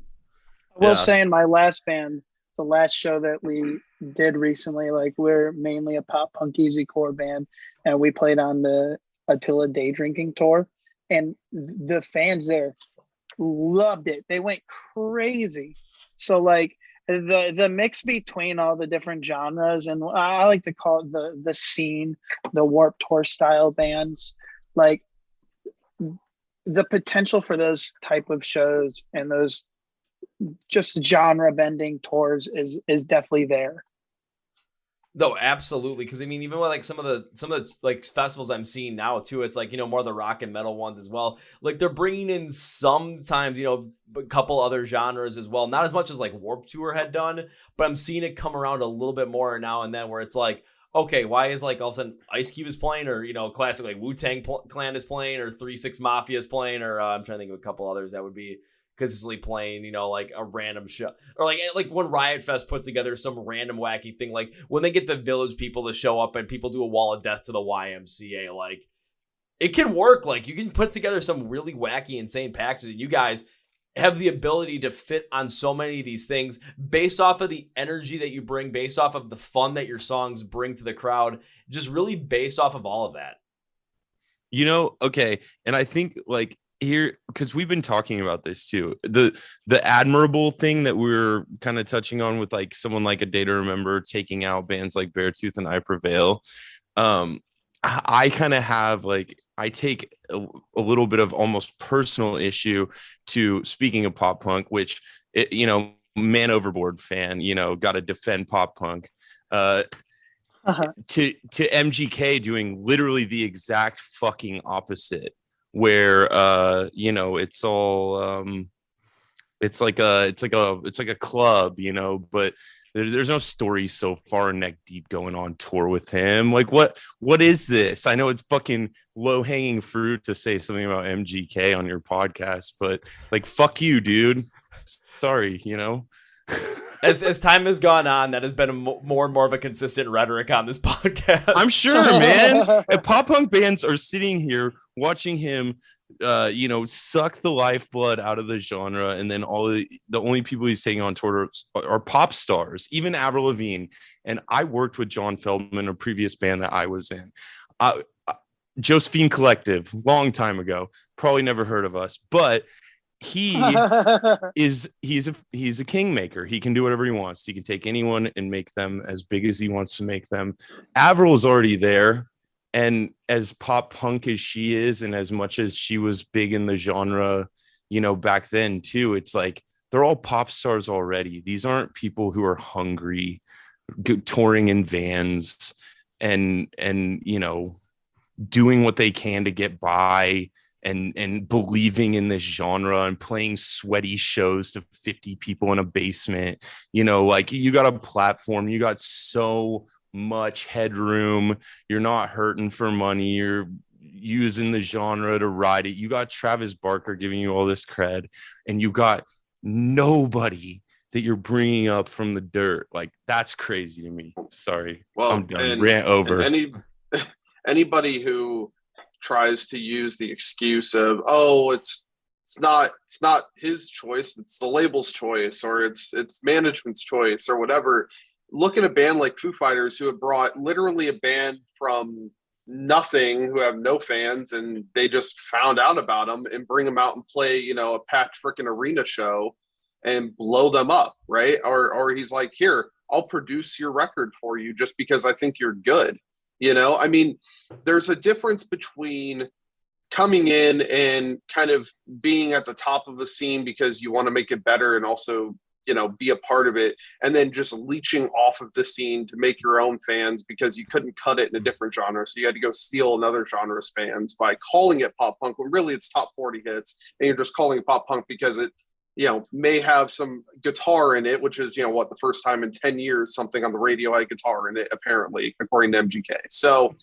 S4: I will say in my last band, the last show that we did recently, we're mainly a pop punk easy core band, and we played on the Attila Day Drinking tour, and the fans there loved it. They went crazy. So the mix between all the different genres, and I like to call it the scene, the Warped Tour style bands, the potential for those type of shows and those just genre bending tours is definitely there.
S1: No, absolutely. Because even with some of the festivals I'm seeing now too, it's more of the rock and metal ones as well. They're bringing in sometimes a couple other genres as well. Not as much as Warped Tour had done, but I'm seeing it come around a little bit more now and then, where it's okay, why is all of a sudden Ice Cube is playing, or classic Wu-Tang Clan is playing, or 3 6 Mafia is playing, or I'm trying to think of a couple others that would be consistently playing, a random show, or when Riot Fest puts together some random wacky thing, when they get the Village people to show up and people do a wall of death to the YMCA, it can work. You can put together some really wacky, insane packages, and you guys, have the ability to fit on so many of these things based off of the energy that you bring, based off of the fun that your songs bring to the crowd, just really based off of all of that.
S2: Okay. And I think like here, because we've been talking about this too, the admirable thing that we're kind of touching on with like someone like A Day to Remember taking out bands like Beartooth and I Prevail. I kind of have like, I take a little bit of almost personal issue to, speaking of pop punk, which, man overboard fan, got to defend pop punk, to MGK doing literally the exact fucking opposite, where, it's all, it's like a club, but there's no story so far neck deep going on tour with him. Like, what is this? I know it's fucking low hanging fruit to say something about MGK on your podcast, but like, fuck you, dude. Sorry,
S1: As time has gone on, that has been more and more of a consistent rhetoric on this podcast.
S2: I'm sure, man. If pop punk bands are sitting here watching him, suck the lifeblood out of the genre, and then the only people he's taking on tour are pop stars, even Avril Lavigne. And I worked with John Feldman, a previous band that I was in, Josephine Collective, long time ago. Probably never heard of us, but he's a kingmaker. He can do whatever he wants. He can take anyone and make them as big as he wants to make them. Avril is already there. And as pop punk as she is, and as much as she was big in the genre, back then too, it's like they're all pop stars already. These aren't people who are hungry, touring in vans and doing what they can to get by and believing in this genre and playing sweaty shows to 50 people in a basement. Like, you got a platform, you got so much headroom, you're not hurting for money, you're using the genre to ride it. You got Travis Barker giving you all this cred, and you got nobody that you're bringing up from the dirt. Like, that's crazy to me. Sorry, well, I'm done. Rant over.
S3: Anybody who tries to use the excuse of, oh, it's not his choice, it's the label's choice, or it's management's choice, or whatever. Look at a band like Foo Fighters, who have brought literally a band from nothing, who have no fans, and they just found out about them, and bring them out and play, a packed freaking arena show and blow them up, right? Or he's like, here, I'll produce your record for you just because I think you're good. I mean, there's a difference between coming in and kind of being at the top of a scene because you want to make it better and also be a part of it, and then just leeching off of the scene to make your own fans because you couldn't cut it in a different genre. So you had to go steal another genre's fans by calling it pop punk when really it's top 40 hits, and you're just calling it pop punk because it, may have some guitar in it, which is, the first time in 10 years something on the radio had guitar in it, apparently, according to MGK. So,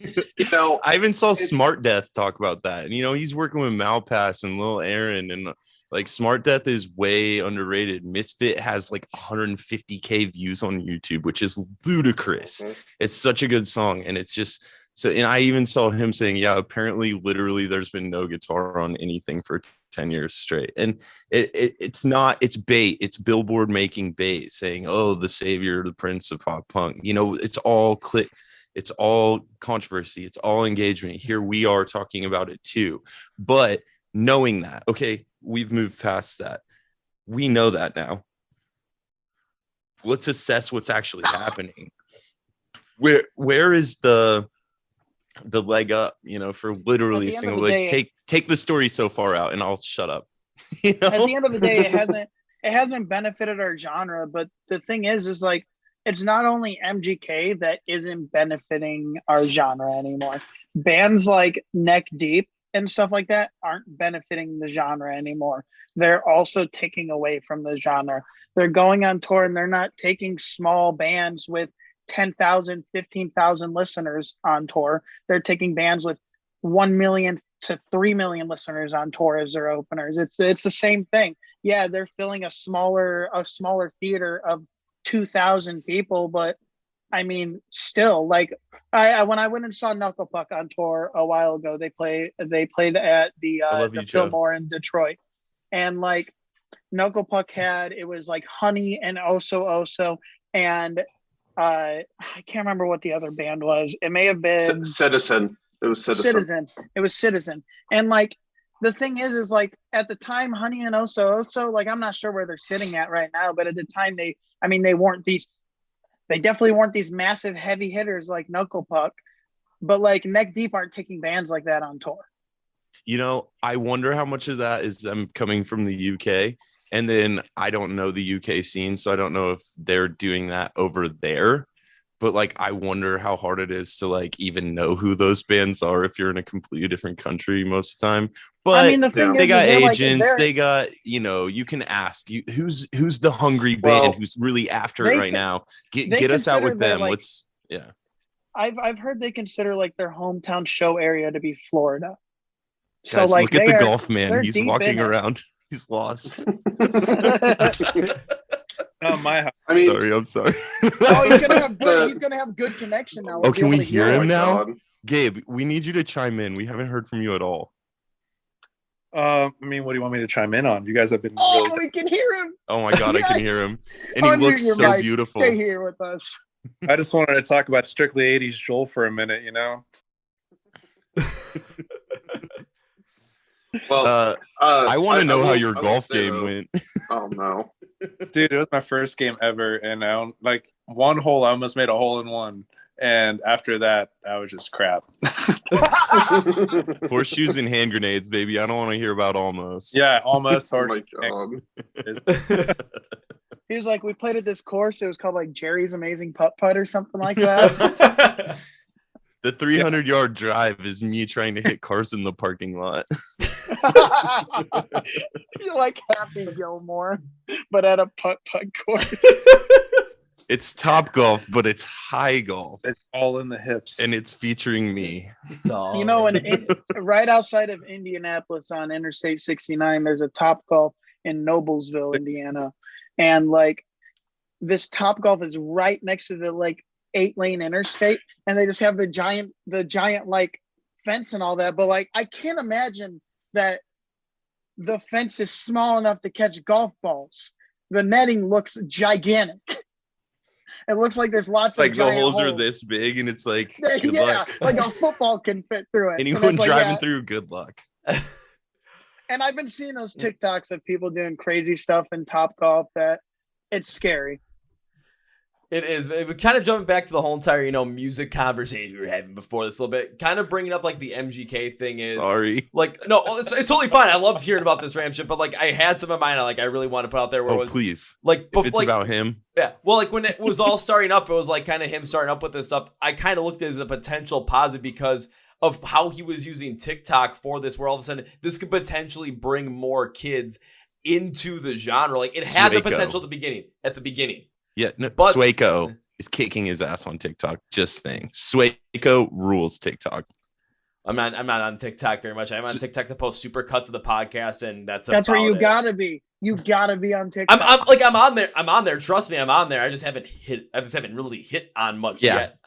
S2: I even saw Smart Death talk about that. And, he's working with Malpass and Lil Aaron, and like, Smart Death is way underrated. Misfit has like 150K views on YouTube, which is ludicrous. Mm-hmm. It's such a good song. And it's just so, and I even saw him saying, yeah, apparently literally there's been no guitar on anything for 10 years straight. And it's bait. It's Billboard making bait, saying, oh, the savior, the prince of pop punk. It's all click. It's all controversy. It's all engagement. Here we are talking about it too. But knowing that, okay, we've moved past that. We know that now. Let's assess what's actually happening. Where is the leg up, for literally a single, like, take the story so far out and I'll shut up.
S4: At the end of the day, it hasn't benefited our genre, but the thing is like, it's not only MGK that isn't benefiting our genre anymore. Bands like Neck Deep and stuff like that aren't benefiting the genre anymore. They're also taking away from the genre. They're going on tour and they're not taking small bands with 10,000, 15,000 listeners on tour. They're taking bands with 1 million to 3 million listeners on tour as their openers. It's the same thing. Yeah, they're filling a smaller theater of 2,000 people, but I mean, still, like, I when I went and saw Knuckle Puck on tour a while ago, they played at the Fillmore in Detroit, and like, Knuckle Puck had, it was like Honey and Oso, and I can't remember what the other band was. It may have been
S3: Citizen. It was Citizen.
S4: It was Citizen. And like the thing is like at the time, Honey and Oso, like I'm not sure where they're sitting at right now, but at the time they definitely weren't these massive heavy hitters like Knuckle Puck, but like Neck Deep aren't taking bands like that on tour.
S2: You know, I wonder how much of that is them coming from the UK. And then I don't know the UK scene, so I don't know if they're doing that over there. But like, I wonder how hard it is to like even know who those bands are if you're in a completely different country most of the time. But
S4: I mean, the thing
S2: they
S4: is,
S2: got
S4: like,
S2: agents, they got, you can ask who's the hungry band who's really after it right now. Get us out with them.
S4: Like, I've heard they consider like their hometown show area to be Florida.
S2: Guys,
S4: so like
S2: look at the golf man. He's walking around. He's lost.
S5: Oh, my house.
S3: I mean,
S2: I'm sorry.
S4: Oh, he's gonna have good connection now.
S2: Oh, can we hear him now?
S3: God.
S2: Gabe, we need you to chime in. We haven't heard from you at all.
S5: I mean, what do you want me to chime in on? You guys have been
S4: we can hear him.
S2: Oh my God,
S4: Yes!
S2: I can hear him. And he
S4: Unmute
S2: looks
S4: your
S2: so
S4: mic.
S2: beautiful.
S4: Stay here with us.
S5: I just wanted to talk about strictly 80s Joel for a minute, you know?
S3: Well,
S2: I want to know how your
S3: I will
S2: golf
S3: say,
S2: game
S3: though-
S2: went.
S3: Oh no.
S5: Dude, it was my first game ever, and one hole, I almost made a hole in one. And after that, I was just crap.
S2: Horseshoes and hand grenades, baby. I don't want to hear about almost.
S5: Yeah, almost
S3: Oh
S5: hard.
S3: my God.
S4: He was like, we played at this course. It was called like Jerry's Amazing Putt Putt or something like that.
S2: The 300-yard drive is me trying to hit cars in the parking lot.
S4: You're like Happy Gilmore, but at a putt-putt course.
S2: It's Top Golf, but it's high golf.
S5: It's all in the hips.
S2: And it's featuring me.
S1: It's all
S4: You know, right outside of Indianapolis on Interstate 69, there's a Top Golf in Noblesville, Indiana. And like this Top Golf is right next to the like 8-lane interstate, and they just have the giant like fence and all that. But like I can't imagine that the fence is small enough to catch golf balls. The netting looks gigantic. It looks like there's lots
S2: like
S4: of
S2: the
S4: giant
S2: holes are this big, and it's like good luck.
S4: like a football can fit through it.
S2: Anyone
S4: like,
S2: driving through, good luck.
S4: And I've been seeing those TikToks of people doing crazy stuff in Top Golf that it's scary.
S1: It is. Kind of jumping back to the whole entire, music conversation we were having before this a little bit. Kind of bringing up like the MGK thing is.
S2: Sorry.
S1: Like, no, it's totally fine. I loved hearing about this Ram shit, but like I had some in mind. I really want to put out there where it was
S2: please.
S1: Like,
S2: if it's about him.
S1: Yeah. Well, like when it was all starting up, it was like kind of him starting up with this stuff. I kind of looked at it as a potential positive because of how he was using TikTok for this, where all of a sudden this could potentially bring more kids into the genre. Like it had the potential at the beginning.
S2: Yeah, no, but Swaco is kicking his ass on TikTok. Just saying, Swaco rules TikTok.
S1: I'm not on TikTok very much. I'm on TikTok to post super cuts of the podcast, and that's
S4: where you gotta be. You gotta be on TikTok.
S1: I'm on there. I'm on there. Trust me, I'm on there. I just haven't really hit on much yet.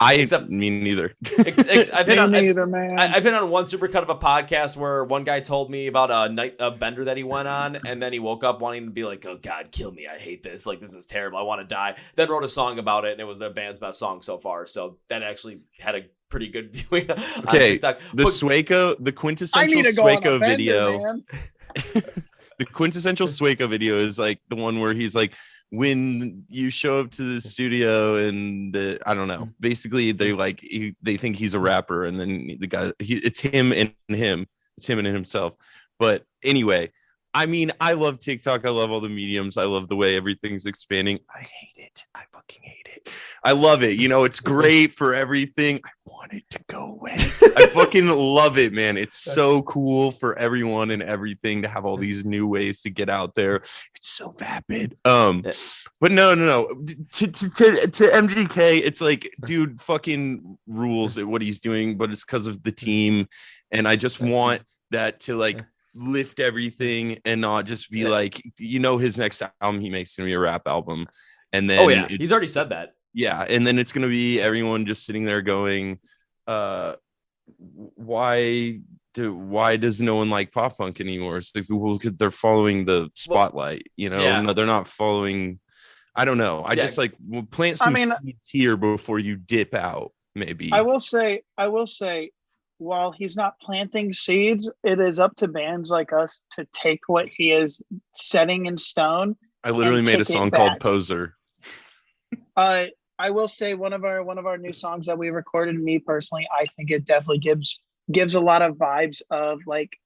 S2: Me neither.
S1: I've hit on
S4: neither, man.
S1: I've been on one super cut of a podcast where one guy told me about a bender that he went on, and then he woke up wanting to be like, "Oh God, kill me! I hate this. Like this is terrible. I want to die." Then wrote a song about it, and it was the band's best song so far. So that actually had a pretty good viewing on TikTok.
S2: The quintessential Swaco video. The quintessential Swaco video is like the one where he's like, when you show up to the studio and I don't know, basically they think he's a rapper, and then the guy, it's him and himself. But anyway, I mean, I love TikTok. I love all the mediums. I love the way everything's expanding. I hate it. I fucking hate it. I love it. It's great for everything. I want it to go away. I fucking love it, man. It's so cool for everyone and everything to have all these new ways to get out there. It's so vapid. But no. To MGK, it's like, dude, fucking rules at what he's doing, but it's because of the team. And I just want that to like lift everything and not just be like, his next album he makes gonna be a rap album. And then
S1: he's already said that.
S2: Yeah, and then it's gonna be everyone just sitting there going, why dude, why does no one like pop punk anymore? It's like, well, because they're following the spotlight, you know.
S1: Yeah.
S2: No, they're not following. I don't know. I just like plant some seeds here before you dip out. Maybe
S4: I will say, while he's not planting seeds, it is up to bands like us to take what he is setting in stone.
S2: I literally made a song called Poser.
S4: I will say one of our new songs that we recorded, me personally, I think it definitely gives a lot of vibes of like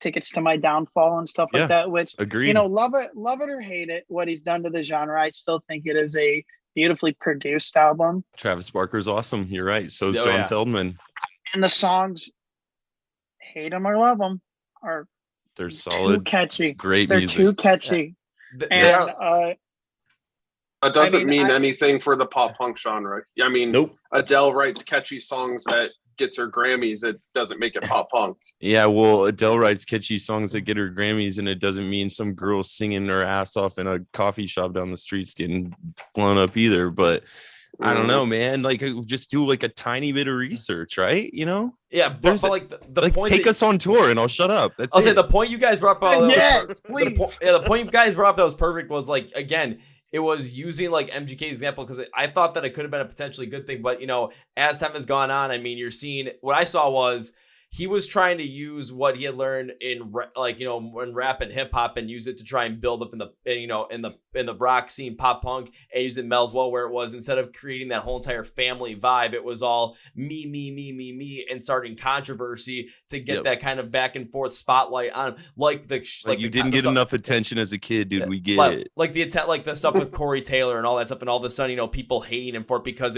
S4: Tickets to My Downfall and stuff like that, which
S2: agreed.
S4: You know, love it or hate it, what he's done to the genre, I still think it is a beautifully produced album.
S2: Travis Barker's awesome. You're right. So is John Feldman.
S4: And the songs, hate them or love them,
S2: they're solid.
S4: Too catchy.
S2: It's great
S4: They're
S2: music.
S4: too catchy.
S3: That doesn't mean anything for the pop punk genre. I mean,
S2: nope.
S3: Adele writes catchy songs that gets her Grammys. It doesn't make it pop punk.
S2: Yeah, well, Adele writes catchy songs that get her Grammys, and it doesn't mean some girl singing her ass off in a coffee shop down the streets getting blown up either. But I don't know, man. Like, just do like a tiny bit of research, right? You know?
S1: Yeah, but like the point,
S2: take us on tour, and I'll shut up. I'll
S1: say the point you guys brought up.
S4: Yes, please.
S1: The point you guys brought up that was perfect was like, again, it was using like MGK's example because I thought that it could have been a potentially good thing, but you know, as time has gone on, I mean, you're seeing what I saw was he was trying to use what he had learned in like, you know, when rap and hip hop and use it to try and build up in the, you know, in the rock scene, pop punk, and use it in Mel's well, where it was instead of creating that whole entire family vibe, it was all me, and starting controversy to get that kind of back and forth spotlight on like
S2: you didn't get enough attention as a kid, dude. We get it.
S1: Like the stuff with Corey Taylor and all that stuff, and all of a sudden, you know, people hating him for it because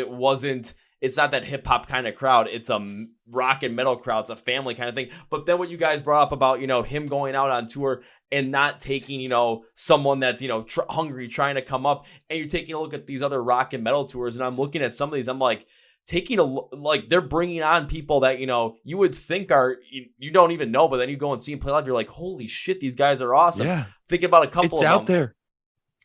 S1: it's not that hip hop kind of crowd. It's a rock and metal crowd. It's a family kind of thing. But then what you guys brought up about, you know, him going out on tour and not taking, you know, someone that's, you know, hungry, trying to come up, and you're taking a look at these other rock and metal tours. And I'm looking at some of these, I'm like, they're bringing on people that, you know, you would think you don't even know, but then you go and see them play live. You're like, holy shit, these guys are awesome.
S2: Yeah.
S1: Thinking about a couple
S2: it's
S1: of
S2: out
S1: them.
S2: There.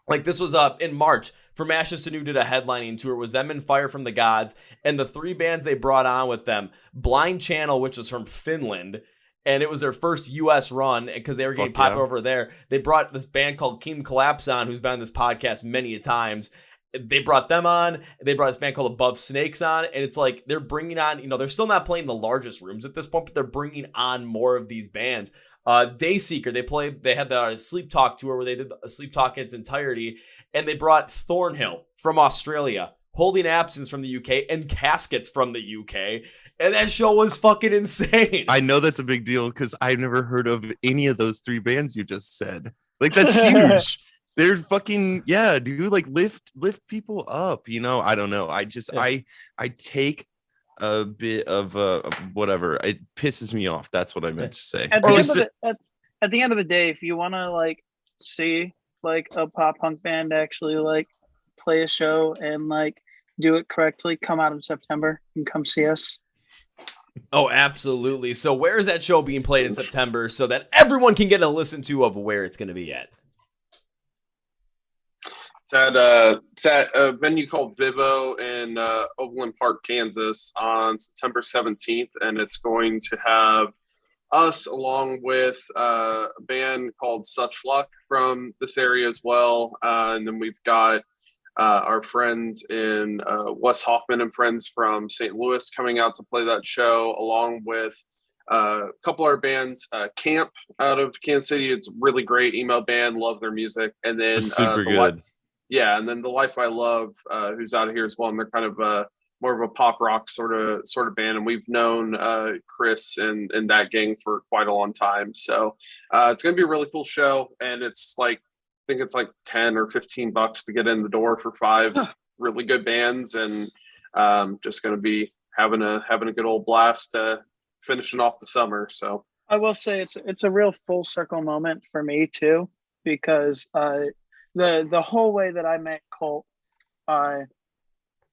S1: Like this was in March. From Ashes to New did a headlining tour. It was them and Fire from the Gods. And the three bands they brought on with them, Blind Channel, which is from Finland, and it was their first U.S. run because they were getting popular over there. They brought this band called King Collapse on, who's been on this podcast many a times. They brought them on. They brought this band called Above Snakes on. And it's like they're bringing on, you know, they're still not playing the largest rooms at this point, but they're bringing on more of these bands. Dayseeker, they had the Sleep Talk tour where they did a Sleep Talk in its entirety, and they brought Thornhill from Australia, Holding Absence from the UK, and Caskets from the UK, and that show was fucking insane.
S2: I know that's a big deal because I've never heard of any of those three bands you just said. Like, that's huge. They're fucking, yeah, dude, like lift people up, you know? I don't know. I take a bit of whatever. It pisses me off. That's what I meant to say.
S4: At the end of the day, if you want to like see like a pop punk band actually like play a show and like do it correctly, come out in September and come see us.
S1: Oh, absolutely. So where is that show being played in September so that everyone can get a listen to of where it's going to be at?
S3: It's at a venue called Vivo in Overland Park, Kansas on September 17th. And it's going to have us along with a band called Such Luck from this area as well. And then we've got our friends in Wes Hoffman and friends from St. Louis coming out to play that show, along with a couple of our bands, Camp out of Kansas City. It's really great email band. Love their music. And then
S2: super good.
S3: And then The Life I Love, who's out of here as well. And they're kind of more of a pop rock sort of band. And we've known Chris and that gang for quite a long time. So it's going to be a really cool show. And it's like, I think it's like 10 or $15 to get in the door for 5 really good bands. And just going to be having a good old blast finishing off the summer. So
S4: I will say it's a real full circle moment for me too, because the whole way that I met Colt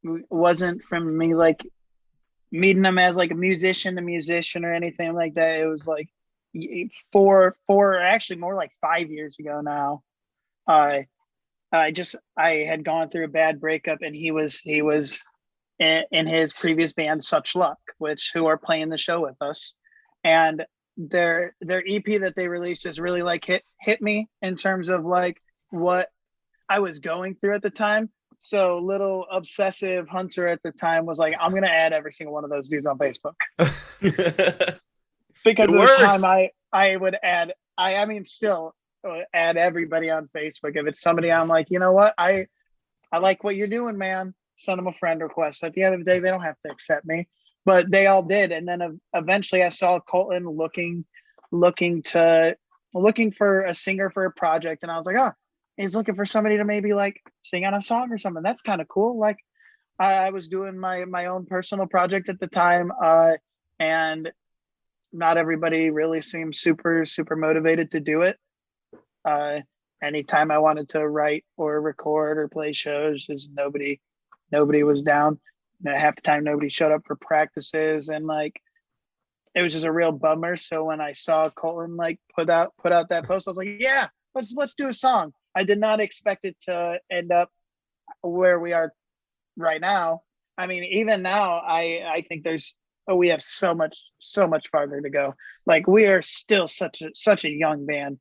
S4: wasn't from me like meeting him as like a musician or anything like that. It was like actually more like 5 years ago now. I had gone through a bad breakup, and he was in his previous band Such Luck, who are playing the show with us. and their EP that they released just really like hit me in terms of like what I was going through at the time. So little obsessive Hunter at the time was like, I'm gonna add every single one of those dudes on Facebook. Because of the time I would add, I mean still add everybody on Facebook. If it's somebody I'm like, you know what, I like what you're doing, man, send them a friend request. At the end of the day, they don't have to accept me, but they all did. And then eventually I saw Colton looking for a singer for a project, and I was like, oh, he's looking for somebody to maybe like sing on a song or something. That's kind of cool. Like I was doing my own personal project at the time, and not everybody really seemed super motivated to do it. Anytime I wanted to write or record or play shows, just nobody was down. And half the time nobody showed up for practices, and like it was just a real bummer. So when I saw Colton like put out that post, I was like, yeah, let's do a song. I did not expect it to end up where we are right now. I mean, even now, I think we have so much farther to go. Like we are still such a young band.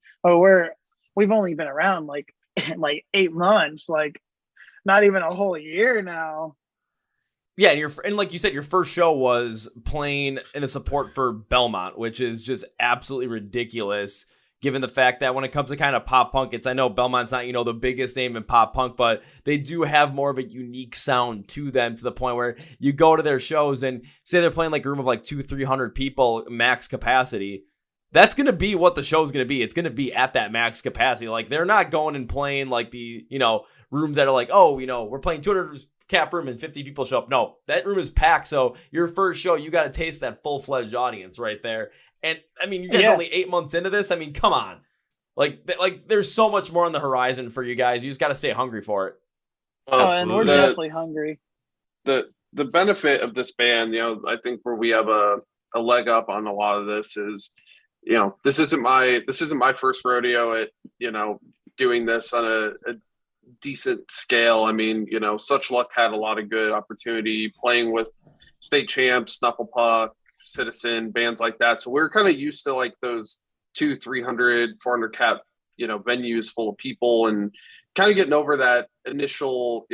S4: We've only been around like 8 months, like not even a whole year now.
S1: Yeah, and like you said, your first show was playing in a support for Belmont, which is just absolutely ridiculous, given the fact that when it comes to kind of pop punk, I know Belmont's not, the biggest name in pop punk, but they do have more of a unique sound to them, to the point where you go to their shows and say they're playing like a room of like 200-300 people, max capacity. That's going to be what the show's going to be. It's going to be at that max capacity. Like they're not going and playing like the, rooms that are like, oh, we're playing 200 cap room and 50 people show up. No, that room is packed. So your first show, you got to taste that full-fledged audience right there. And I mean, you guys are only 8 months into this. I mean, come on. Like there's so much more on the horizon for you guys. You just got to stay hungry for it.
S4: And we're definitely hungry.
S3: The benefit of this band, I think where we have a leg up on a lot of this is, this isn't my first rodeo at, doing this on a decent scale. I mean, Such Luck had a lot of good opportunity playing with state champs, Snufflepuck, Citizen, bands like that. So we're kind of used to like those 200-300 400 cap venues full of people, and kind of getting over that initial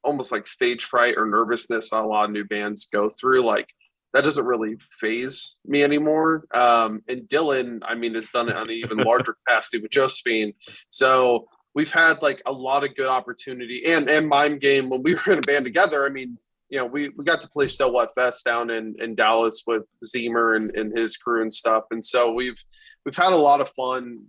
S3: almost like stage fright or nervousness a lot of new bands go through. Like that doesn't really phase me anymore. And Dylan, I mean, has done it on an even larger capacity with Josephine. So we've had like a lot of good opportunity, and Mime Game when we were in a band together. I mean, we got to play Still What Fest down in Dallas with Zemer and his crew and stuff. And so we've had a lot of fun,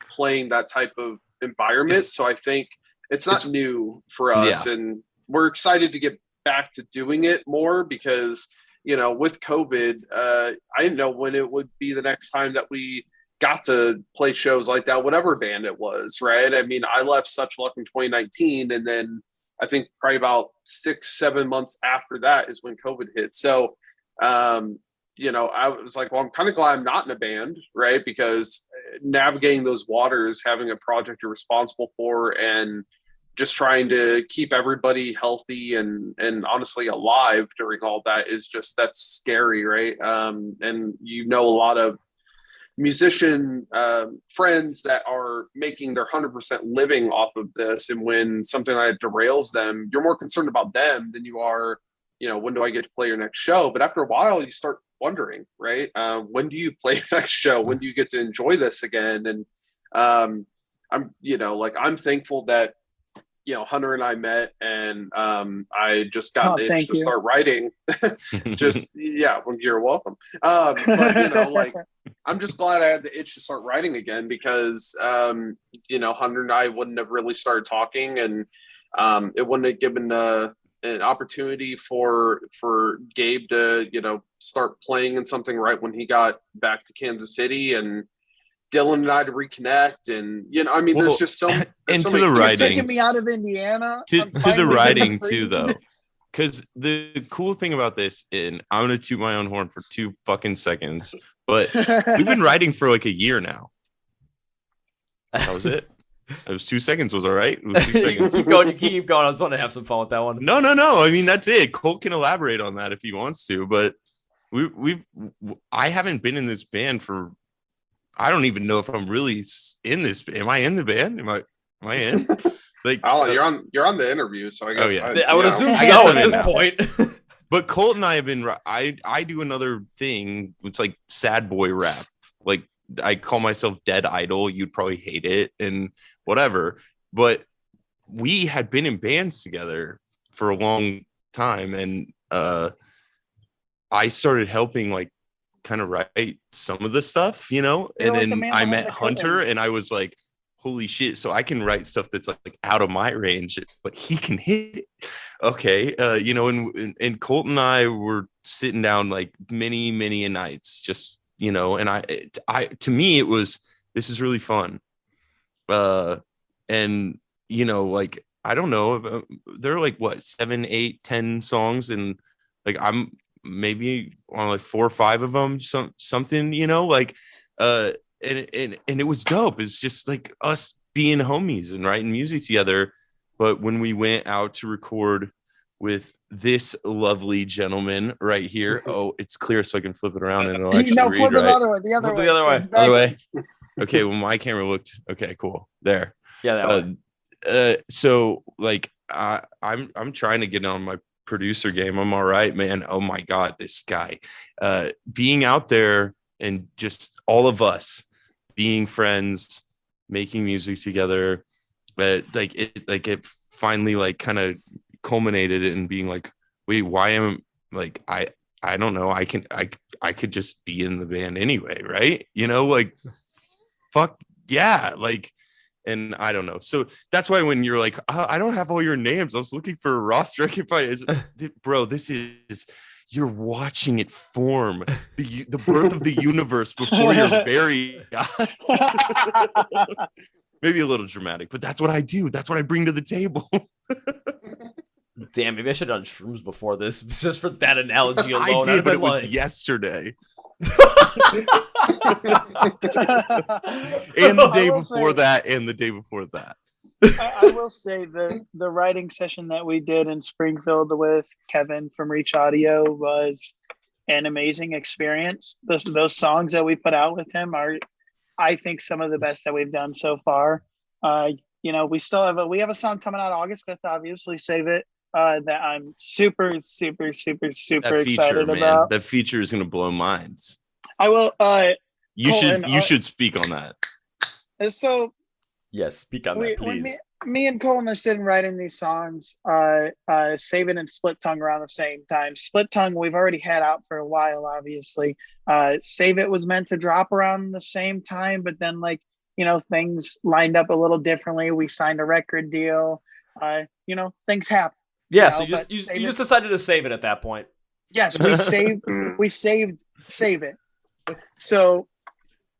S3: playing that type of environment. So I think it's not new for us, and we're excited to get back to doing it more because, with COVID, I didn't know when it would be the next time that we got to play shows like that, whatever band it was, right? I mean, I left Such Luck in 2019, and then I think probably about 6-7 months after that is when COVID hit. So, I was like, well, I'm kind of glad I'm not in a band, right? Because navigating those waters, having a project you're responsible for, and just trying to keep everybody healthy and honestly alive during all that is just, that's scary, right? And a lot of musician friends that are making their 100% living off of this, and when something like that derails them, you're more concerned about them than you are, when do I get to play your next show? But after a while you start wondering, right? When do you play your next show? When do you get to enjoy this again? And I'm thankful that Hunter and I met, and I just got the itch to start writing. Well, you're welcome. But I'm just glad I had the itch to start writing again, because Hunter and I wouldn't have really started talking, and it wouldn't have given an opportunity for Gabe to start playing in something right when he got back to Kansas City, and Dylan and I to reconnect. And there's just so
S2: and
S3: so
S2: to the writing,
S4: taking me out of Indiana
S2: to the writing too, though, because the cool thing about this, and I'm gonna toot my own horn for 2 fucking seconds, but we've been writing for like a year now. That was it. It was 2 seconds. Was all right. It was 2 seconds.
S1: Keep going. I was wanting to have some fun with that one.
S2: No. I mean, that's it. Colt can elaborate on that if he wants to, but I haven't been in this band for, I don't even know if I'm really in this. Am I in the band? Am I in? Like,
S3: you're on the interview, so I guess.
S2: Oh, yeah.
S1: I would assume
S2: I guess
S1: so
S2: I'm
S1: at
S2: in
S1: this
S2: now.
S1: point.
S2: But Colt and I have been. I do another thing. It's like sad boy rap. Like, I call myself Dead Idol. You'd probably hate it and whatever. But we had been in bands together for a long time, and I started helping, like, kind of write some of the stuff, you know.
S4: You're
S2: And
S4: like the
S2: then
S4: man
S2: I
S4: behind
S2: met
S4: the
S2: Hunter,
S4: curtain.
S2: and I was like, holy shit, so I can write stuff that's like out of my range, but he can hit it. Okay, you know. And Colt and I were sitting down like many nights, just, you know. And I to me it was, this is really fun. And, you know, like, I don't know, there are like what, 7, 8, 10 songs, and like I'm maybe on like 4 or 5 of them, something, you know, like, and it was dope. It's just like us being homies and writing music together. But when we went out to record with this lovely gentleman right here, oh, it's clear, so I can flip it around and it'll actually read
S4: Flip it the
S2: right.
S4: other way. The other
S1: Flip
S4: way.
S1: the other way.
S4: It's
S2: Other way.
S4: backwards.
S2: Okay, well, my camera looked okay. Cool. There.
S1: Yeah, that way.
S2: So like, I'm trying to get on my producer game. I'm all right, man. Oh my God, this guy, being out there and just all of us being friends, making music together, it finally like kind of culminated in being like, wait, why am like, I don't know, I could just be in the band anyway, right? You know, like, fuck yeah, like. And I don't know. So that's why when you're like, I don't have all your names, I was looking for a roster I can find. Bro, this is, you're watching it form, the birth of the universe before your very eyes. Maybe a little dramatic, but that's what I do. That's what I bring to the table.
S1: Damn, maybe I should have done shrooms before this, just for that analogy alone.
S2: I
S1: I'd
S2: did,
S1: have
S2: but
S1: been
S2: it was
S1: like...
S2: yesterday. And the day before that, and the day before that.
S4: I will say the writing session that we did in Springfield with Kevin from Reach Audio was an amazing experience. Those songs that we put out with him are, I think, some of the best that we've done so far. You know, we have a song coming out August 5th, obviously, Save It, that I'm super
S2: That feature,
S4: excited
S2: man.
S4: about.
S2: That feature is gonna blow minds.
S4: I will.
S2: You
S4: Colton,
S2: should speak on that.
S4: So
S1: Yes, speak on that,
S4: when
S1: please.
S4: me and Colton are sitting writing these songs, Save It and Split Tongue around the same time. Split Tongue we've already had out for a while, obviously. Save It was meant to drop around the same time, but then, like, you know, things lined up a little differently. We signed a record deal. You know, things happen.
S1: Yeah,
S4: you
S1: so
S4: know,
S1: you just decided to save it at that point.
S4: Yes, we saved Save It. So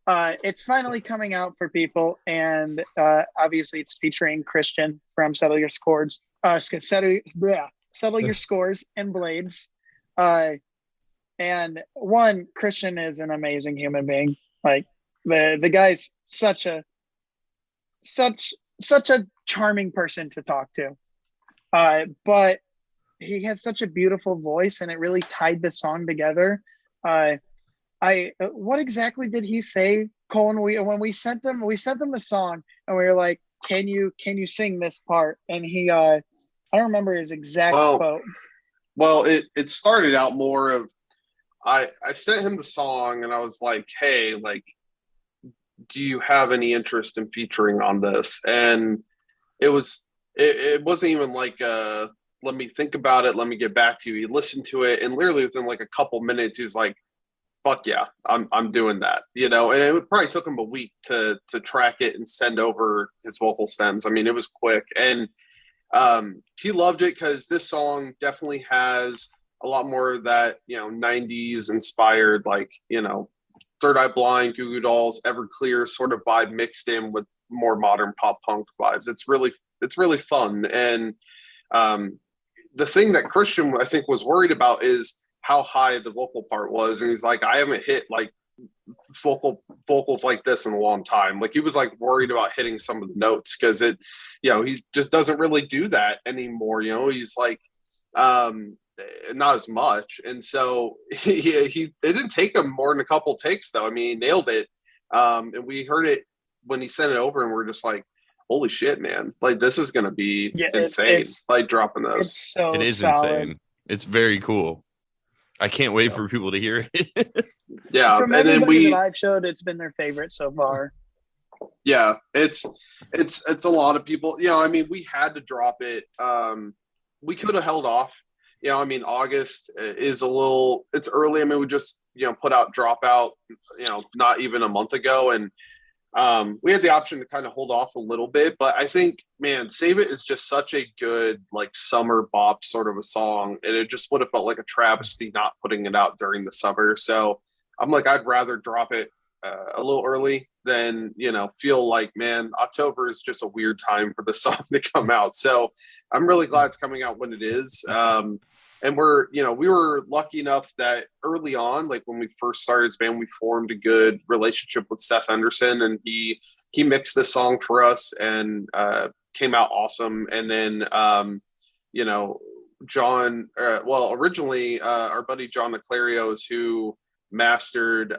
S4: it's finally coming out for people, and obviously it's featuring Christian from Settle Your Scores, Settle Your Scores and Blades. And one, Christian is an amazing human being. Like, the guy's such a charming person to talk to. But he has such a beautiful voice, and it really tied the song together. What exactly did he say, Colin? When we sent them the song, and we were like, "Can you sing this part?" And he, I don't remember his exact quote.
S3: Well, it started out more of, I sent him the song, and I was like, "Hey, like, do you have any interest in featuring on this?" And it wasn't even like, let me think about it, let me get back to you. He listened to it, and literally within like a couple minutes, he was like, fuck yeah, I'm doing that, you know. And it probably took him a week to track it and send over his vocal stems. I mean, it was quick, and he loved it because this song definitely has a lot more of that, you know, 90s inspired, like, you know, Third Eye Blind, Goo Goo Dolls, Everclear sort of vibe mixed in with more modern pop punk vibes. It's really fun. And the thing that Christian, I think, was worried about is how high the vocal part was. And he's like, I haven't hit like vocals like this in a long time. Like, he was like worried about hitting some of the notes because he just doesn't really do that anymore. You know, he's like, not as much. And so it didn't take him more than a couple takes though. I mean, he nailed it. And we heard it when he sent it over, and we're just like, holy shit, man. Like, this is going to be insane. It's like dropping those.
S4: It is solid.
S2: Insane. It's very cool. I can't wait for people to hear it.
S3: Yeah.
S4: From
S3: and then
S4: that I've showed, it's been their favorite so far.
S3: Yeah. It's a lot of people, you know, I mean, we had to drop it. We could have held off, you know, I mean, August is it's early. I mean, we just, you know, put out Dropout, you know, not even a month ago. And we had the option to kind of hold off a little bit, but I think, man, Save It is just such a good, like, summer bop sort of a song. And it just would have felt like a travesty not putting it out during the summer. So I'm like, I'd rather drop it a little early than, you know, feel like, man, October is just a weird time for the song to come out. So I'm really glad it's coming out when it is. And we were lucky enough that early on, like when we first started as band, we formed a good relationship with Seth Anderson, and he mixed this song for us and came out awesome. And then, you know, John, originally our buddy John McClarios, who mastered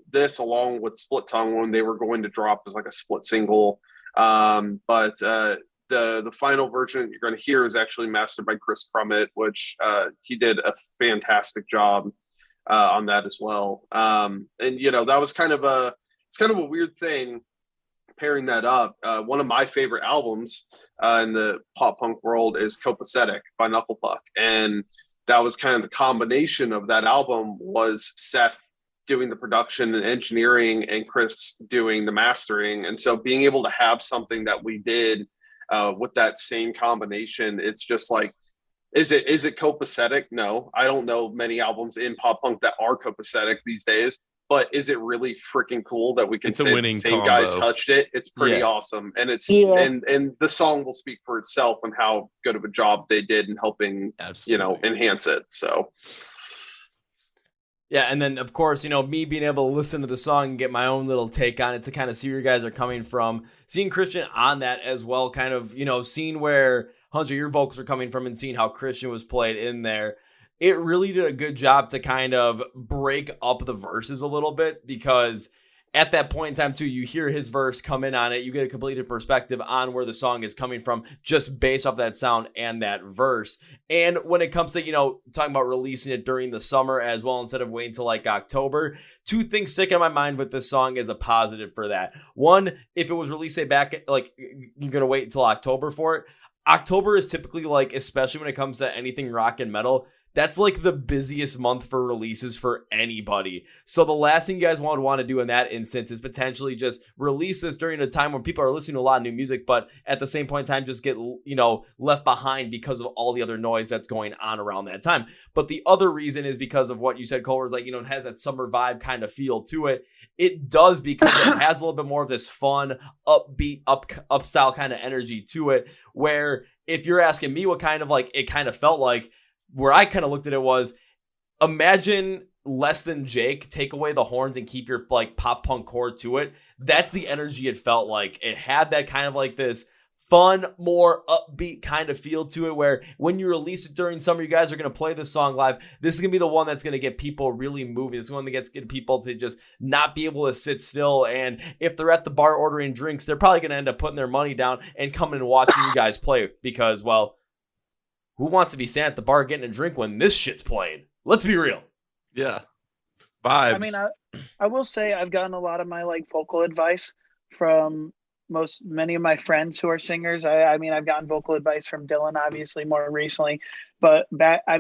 S3: this along with Split Tongue when they were going to drop as like a split single. But the final version you're going to hear is actually mastered by Chris Crummett, which he did a fantastic job on that as well. And you know, that was kind of a weird thing pairing that up. One of my favorite albums in the pop punk world is Copacetic by Knuckle Puck, and that was kind of the combination of that album was Seth doing the production and engineering and Chris doing the mastering. And so being able to have something that we did with that same combination, it's just like, is it copacetic? No, I don't know many albums in pop punk that are copacetic these days, but is it really freaking cool that we can say the same guys touched it? It's pretty awesome. And and the song will speak for itself and how good of a job they did in helping, you know, enhance it. So
S1: yeah, and then of course, you know, me being able to listen to the song and get my own little take on it to kind of see where you guys are coming from, seeing Christian on that as well, kind of, you know, seeing where Hunter, your vocals are coming from and seeing how Christian was played in there. It really did a good job to kind of break up the verses a little bit, because at that point in time too, you hear his verse come in on it, you get a completed perspective on where the song is coming from just based off that sound and that verse. And when it comes to, you know, talking about releasing it during the summer as well instead of waiting till like October, two things stick in my mind with this song as a positive for that. One, if it was released say back, like you're gonna wait until October for it. October is typically, like, especially when it comes to anything rock and metal, that's like the busiest month for releases for anybody. So the last thing you guys would want to do in that instance is potentially just release this during a time when people are listening to a lot of new music, but at the same point in time, just get, you know, left behind because of all the other noise that's going on around that time. But the other reason is because of what you said, Cole, is like, you know, it has that summer vibe kind of feel to it. It does, because it has a little bit more of this fun, upbeat, up style kind of energy to it, where if you're asking me what kind of like it kind of felt like, where I kind of looked at it was, imagine Less Than Jake, take away the horns and keep your like pop punk core to it. That's the energy it felt like. It had that kind of like this fun, more upbeat kind of feel to it, where when you release it during summer, you guys are going to play this song live. This is going to be the one that's going to get people really moving. It's the one that gets people to just not be able to sit still. And if they're at the bar ordering drinks, they're probably going to end up putting their money down and coming and watching you guys play, because, well, who wants to be sat at the bar getting a drink when this shit's playing? Let's be real.
S2: Yeah. Vibes.
S4: I mean, I will say I've gotten a lot of my like vocal advice from many of my friends who are singers. I mean, I've gotten vocal advice from Dylan, obviously, more recently, but a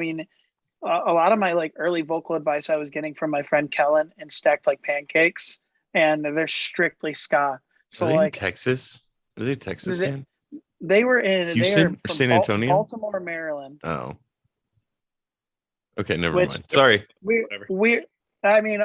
S4: lot of my like early vocal advice I was getting from my friend Kellen and Stacked Like Pancakes, and they're strictly ska. So
S2: are they
S4: like
S2: in Texas? Are they Texas, man?
S4: They were in
S2: Houston or San Antonio?
S4: Baltimore, Maryland.
S2: Oh. Okay, never mind. Sorry.
S4: I mean,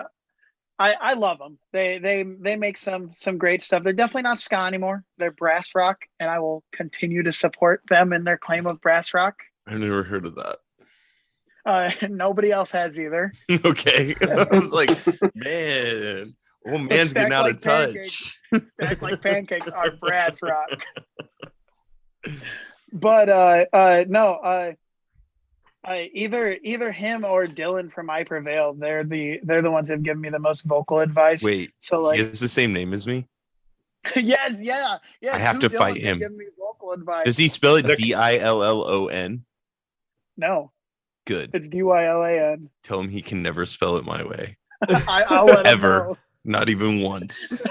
S4: I love them. They make some great stuff. They're definitely not ska anymore. They're brass rock, and I will continue to support them in their claim of brass rock.
S2: I've never heard of that.
S4: Nobody else has either.
S2: Okay. I was like, man, old man's getting out of touch.
S4: Stacked Like Pancakes are brass rock. But no, Either him or Dylan from I Prevail. They're the ones that have given me the most vocal advice.
S2: Wait,
S4: So
S2: he has the same name as me?
S4: yes, yeah.
S2: I have
S4: two
S2: to fight
S4: Dylans have
S2: him.
S4: given me vocal advice.
S2: Does he spell it Dillon?
S4: No,
S2: Good.
S4: it's Dyllan.
S2: Tell him he can never spell it my way.
S4: I'll let him
S2: Ever.
S4: know.
S2: Not even once.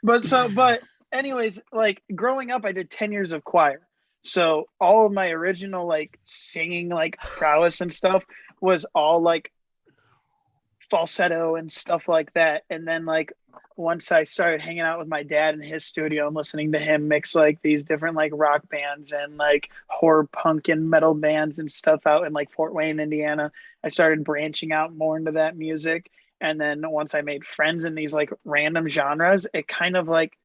S4: But anyways, like growing up, I did 10 years of choir. So all of my original like singing like prowess and stuff was all like falsetto and stuff like that. And then like once I started hanging out with my dad in his studio and listening to him mix like these different like rock bands and like horror punk and metal bands and stuff out in like Fort Wayne, Indiana, I started branching out more into that music. And then once I made friends in these like random genres, it kind of like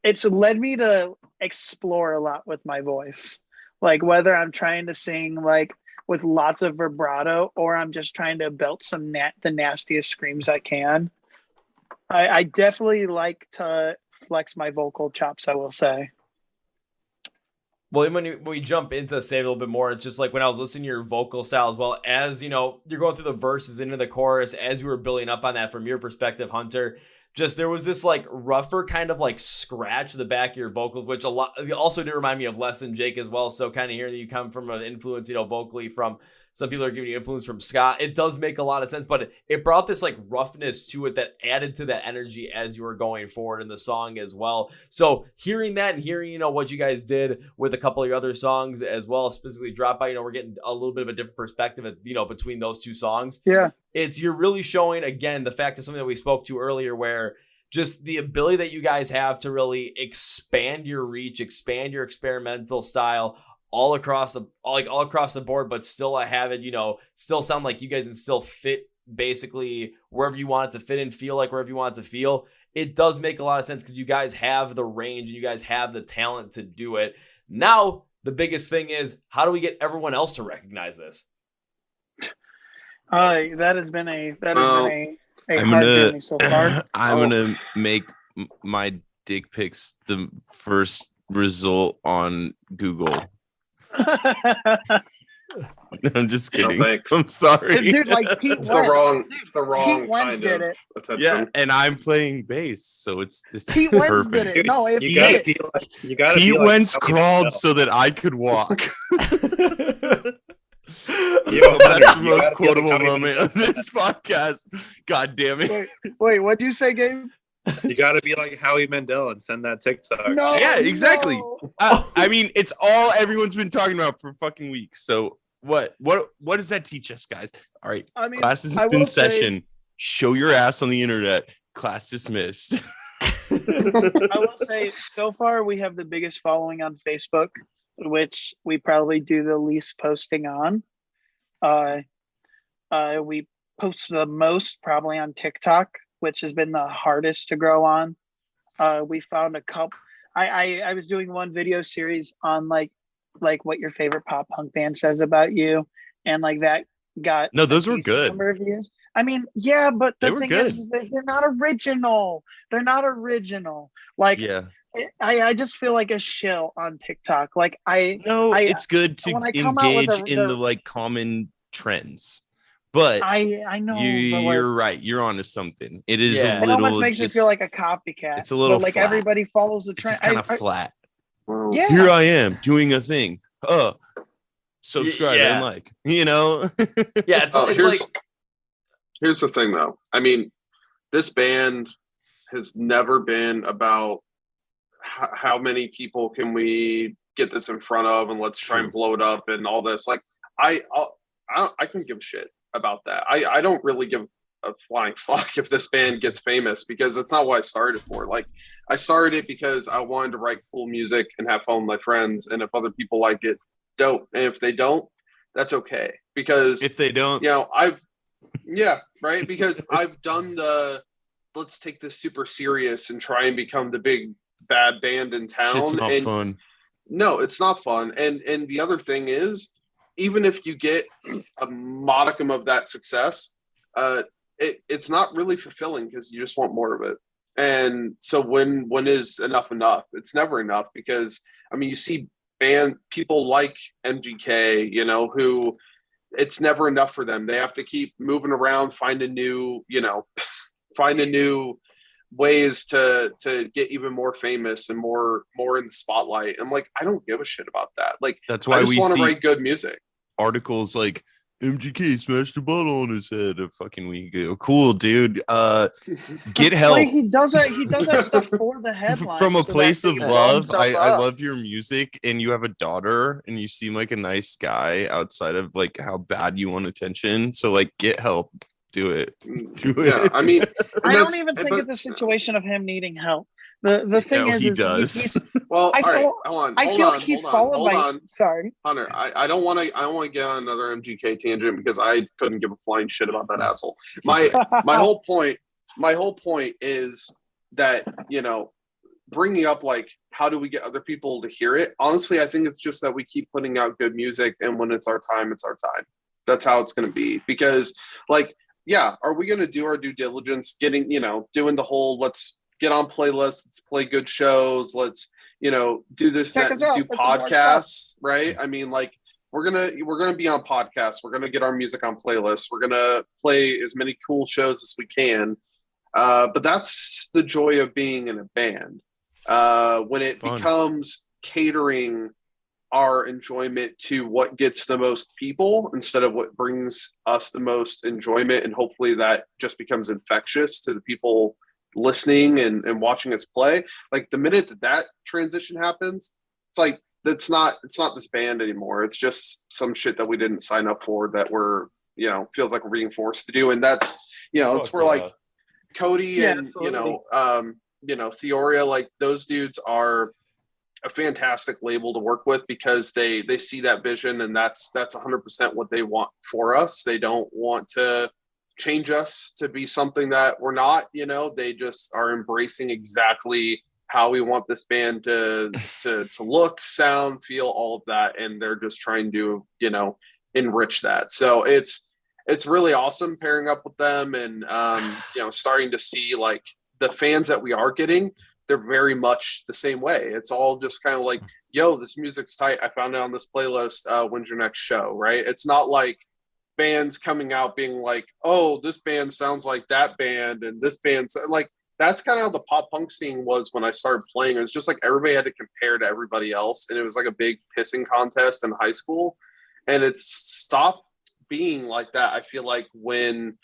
S4: it's led me to explore a lot with my voice. Like whether I'm trying to sing like with lots of vibrato or I'm just trying to belt the nastiest screams I can. I definitely like to flex my vocal chops, I will say.
S1: Well, when we jump into say a little bit more, it's just like when I was listening to your vocal style as well as, you know, you're going through the verses into the chorus as you were building up on that from your perspective, Hunter, just there was this like rougher kind of like scratch to the back of your vocals, which also did remind me of Less Than Jake as well. So kind of hearing that you come from an influence, you know, vocally from some people are giving you influence from Scott. It does make a lot of sense, but it brought this like roughness to it that added to that energy as you were going forward in the song as well. So hearing that and hearing, you know, what you guys did with a couple of your other songs as well, specifically Drop By, you know, we're getting a little bit of a different perspective, you know, between those two songs.
S4: Yeah.
S1: You're really showing, again, the fact of something that we spoke to earlier where just the ability that you guys have to really expand your reach, expand your experimental style all across the board, but still have it, you know, still sound like you guys and still fit basically wherever you want it to fit and feel like wherever you want it to feel. It does make a lot of sense because you guys have the range and you guys have the talent to do it. Now, the biggest thing is, how do we get everyone else to recognize this?
S4: That has been a hard journey so far.
S2: I'm gonna make my dick pics the first result on Google. I'm just kidding.
S3: No,
S2: I'm sorry.
S4: Dude, like Pete
S3: It's
S4: Wentz.
S3: the wrong
S4: Pete Wentz
S3: kind
S4: did
S3: of
S4: it.
S3: attention.
S2: Yeah, and I'm playing bass, so it's just
S4: Pete Wentz
S2: perfect.
S4: did it. No, it
S5: You gotta
S4: fits.
S5: be like, you gotta
S2: Pete
S5: be like
S2: Wentz
S5: Howie
S2: crawled
S5: Mandel.
S2: so that I could walk.
S5: Yo,
S2: That's the
S5: you
S2: most
S5: gotta be like
S2: quotable
S5: Howie
S2: moment of this podcast. God damn it.
S4: Wait, what'd you say, Gabe?
S5: You gotta be like Howie Mandel and send that TikTok.
S4: No.
S2: Yeah, exactly.
S4: No.
S2: I mean, it's all everyone's been talking about for fucking weeks. So what does that teach us, guys? All right,
S4: I mean,
S2: class is
S4: I will
S2: in
S4: say-
S2: session. Show your ass on the internet. Class dismissed.
S4: I will say, so far we have the biggest following on Facebook, which we probably do the least posting on. We post the most probably on TikTok, which has been the hardest to grow on. We found a couple. I was doing one video series on like what your favorite pop punk band says about you, and like that got
S2: No, those
S4: a
S2: were
S4: decent
S2: good.
S4: number of views. I mean, yeah, but
S2: They
S4: the
S2: were
S4: thing
S2: good.
S4: is that they're not original. They're not original. Like,
S2: Yeah.
S4: I just feel like a shill on TikTok. Like
S2: No, it's good to
S4: when I come out with
S2: engage in the like common trends. But
S4: I know, but
S2: you're right. You're onto something. It is
S1: Yeah.
S2: a
S4: it
S2: little
S4: almost makes me
S2: just,
S4: feel like a copycat.
S2: it's a little
S4: but, like
S2: flat.
S4: everybody follows the
S2: it's
S4: trend.
S2: just kind of flat.
S4: Yeah.
S2: Here I am doing a thing. Subscribe
S1: Yeah.
S2: and like, you know.
S1: Yeah, it's like
S3: Here's the thing, though. I mean, this band has never been about how many people can we get this in front of, and let's try and blow it up and all this. Like, I couldn't give a shit about that. I don't really give a flying fuck if this band gets famous, because it's not what I started for. Like, I started it because I wanted to write cool music and have fun with my friends, and if other people like it, dope. And if they don't, that's okay. Because
S2: If they don't,
S3: you know, right? Because I've done let's take this super serious and try and become the big bad band in town.
S2: shit's not
S3: and
S2: fun.
S3: No, it's not fun. And the other thing is, even if you get a modicum of that success, it's not really fulfilling, because you just want more of it. And so when is enough enough? It's never enough, because I mean, you see people like MGK, you know, who it's never enough for them. They have to keep moving around, find a new ways to get even more famous and more in the spotlight. I'm like, I don't give a shit about that. Like,
S2: That's why
S3: I just
S2: we
S3: want to
S2: see
S3: write good music.
S2: articles like MGK smashed a bottle on his head a fucking week ago. Cool, dude. Get help.
S4: Like, he does that stuff for the headline.
S2: From a
S4: so
S2: place
S4: that
S2: of
S4: they blow
S2: love.
S4: himself
S2: I
S4: up.
S2: love your music, and you have a daughter, and you seem like a nice guy outside of like how bad you want attention. So like, get help. Do it. Do it.
S3: Yeah, I mean,
S4: I don't even think it's a situation of him needing help. The thing
S2: No,
S4: is
S2: he
S4: is
S2: does.
S4: he's
S3: well,
S4: I
S3: all right,
S4: feel-
S3: hold
S4: I feel like he's fallen
S3: hold
S4: by.
S3: on.
S4: Sorry.
S3: Hunter, I don't want to get on another MGK tangent, because I couldn't give a flying shit about that asshole. My whole point is that, you know, bringing up like, how do we get other people to hear it? Honestly, I think it's just that we keep putting out good music, and when it's our time, it's our time. That's how it's going to be. Because like, yeah, are we going to do our due diligence, getting, you know, doing the whole, let's get on playlists, let's play good shows, let's, you know, do this,
S4: Check
S3: that,
S4: us out.
S3: do
S4: Listen to our
S3: podcasts, right? I mean, like, we're gonna be on podcasts. We're gonna get our music on playlists. We're gonna play as many cool shows as we can. But that's the joy of being in a band. When it becomes catering our enjoyment to what gets the most people instead of what brings us the most enjoyment, and hopefully that just becomes infectious to the people listening and watching us play. Like, the minute that transition happens, it's like, it's not this band anymore. It's just some shit that we didn't sign up for, that we're, you know, feels like we're being forced to do. And that's, you know, it's where like Cody and
S4: absolutely.
S3: Theoria, like, those dudes are a fantastic label to work with, because they see that vision, and that's 100% what they want for us. They don't want to change us to be something that we're not, you know. They just are embracing exactly how we want this band to look, sound, feel, all of that, and they're just trying to, you know, enrich that. So it's really awesome pairing up with them, and you know, starting to see like the fans that we are getting, they're very much the same way. It's all just kind of like, yo, this music's tight, I found it on this playlist, when's your next show, right? It's not like bands coming out being like, oh, this band sounds like that band, and this band's like, that's kind of how the pop punk scene was when I started playing. It was just like everybody had to compare to everybody else, and it was like a big pissing contest in high school. And it's stopped being like that, I feel like, when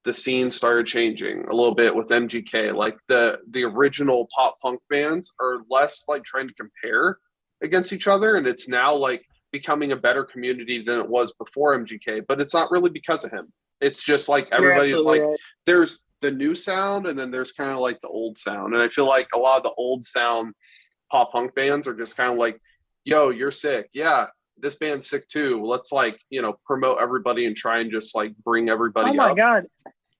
S3: the scene started changing a little bit with MGK. Like, the original pop punk bands are less like trying to compare against each other, and it's now like becoming a better community than it was before MGK. But it's not really because of him. It's just like everybody's like,
S4: right.
S3: There's the new sound, and then there's kind of like the old sound. And I feel like a lot of the old sound pop punk bands are just kind of like, yo, you're sick. Yeah, this band's sick too. Let's like, you know, promote everybody and try and just like bring everybody up.
S4: Oh my God.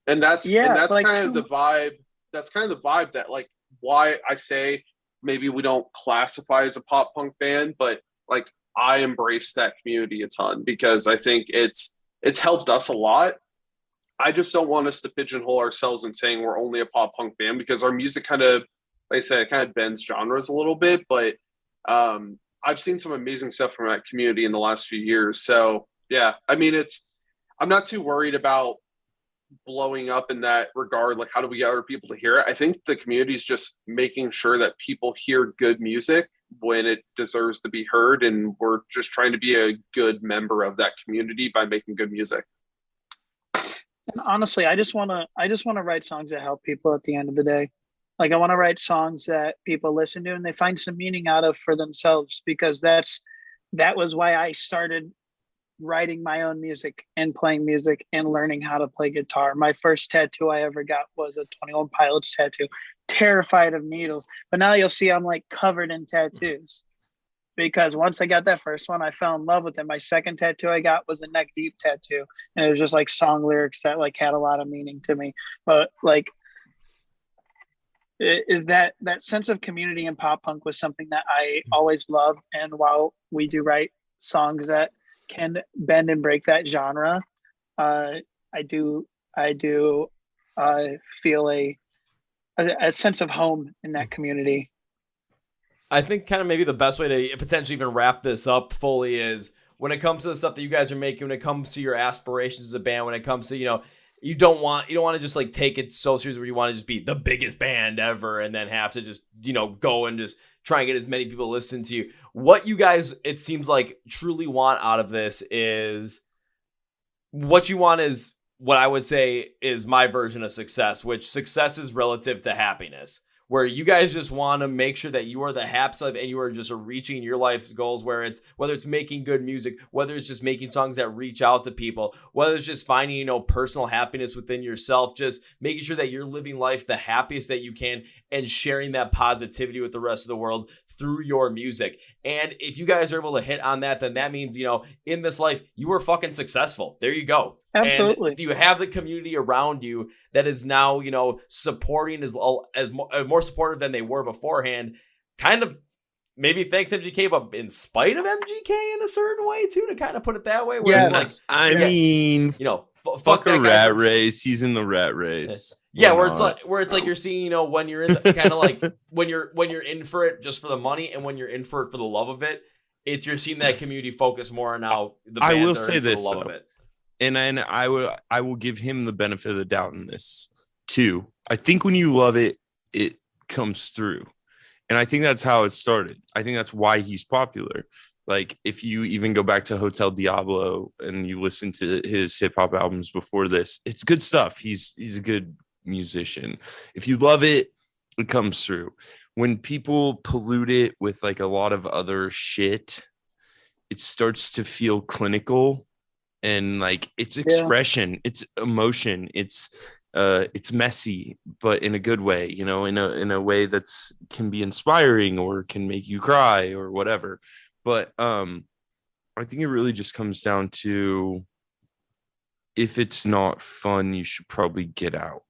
S3: And that's
S4: like,
S3: kind of the vibe. That's kind of the vibe that, like, why I say maybe we don't classify as a pop punk band, but like, I embrace that community a ton, because I think it's helped us a lot. I just don't want us to pigeonhole ourselves in saying we're only a pop punk band, because our music kind of, like I said, it kind of bends genres a little bit. But I've seen some amazing stuff from that community in the last few years. So yeah, I mean, I'm not too worried about blowing up in that regard. Like, how do we get other people to hear it? I think the community is just making sure that people hear good music when it deserves to be heard, and we're just trying to be a good member of that community by making good music.
S4: And honestly, I just want to write songs that help people at the end of the day. Like, I want to write songs that people listen to and they find some meaning out of for themselves, because that was why I started writing my own music and playing music and learning how to play guitar. My first tattoo I ever got was a 21 Pilots tattoo. Terrified of needles, but now you'll see I'm like covered in tattoos, because once I got that first one, I fell in love with it. My second tattoo I got was a neck deep tattoo, and it was just like song lyrics that like had a lot of meaning to me. But like, that sense of community in pop punk was something that I always loved. And while we do write songs that can bend and break that genre, I do feel a a sense of home in that community.
S1: I think kind of maybe the best way to potentially even wrap this up fully is when it comes to the stuff that you guys are making, when it comes to your aspirations as a band, when it comes to, you don't want to just like take it so serious where you want to just be the biggest band ever and then have to just, go and just try and get as many people to listen to you. What you guys, it seems like, truly want out of this is what you want is what I would say is my version of success, which success is relative to happiness, where you guys just want to make sure that you are the haps of and you are just reaching your life goals, whether it's making good music, whether it's just making songs that reach out to people, whether it's just finding, personal happiness within yourself, just making sure that you're living life the happiest that you can and sharing that positivity with the rest of the world through your music. And if you guys are able to hit on that, then that means, in this life, you were fucking successful. There you go.
S4: Absolutely.
S1: And you have the community around you that is now, supporting as more supportive than they were beforehand. Kind of maybe thanks MGK, but in spite of MGK in a certain way too, to kind of put it that way. Where it's like,
S2: I mean, fuck a rat race. He's in the rat race.
S1: Yeah, where it's like you're seeing, when you're in the kind of like when you're in for it just for the money, and when you're in for it for the love of it, you're seeing that community focus more on now the bands
S2: I will
S1: are
S2: say
S1: in for
S2: this,
S1: the love of it.
S2: And I will give him the benefit of the doubt in this too. I think when you love it, it comes through. And I think that's how it started. I think that's why he's popular. Like if you even go back to Hotel Diablo and you listen to his hip hop albums before this, it's good stuff. He's a good musician. If you love it, it comes through. When people pollute it with like a lot of other shit, it starts to feel clinical. And like it's expression, it's emotion, it's messy, but in a good way, in a way that's can be inspiring or can make you cry or whatever. But I think it really just comes down to, if it's not fun, you should probably get out.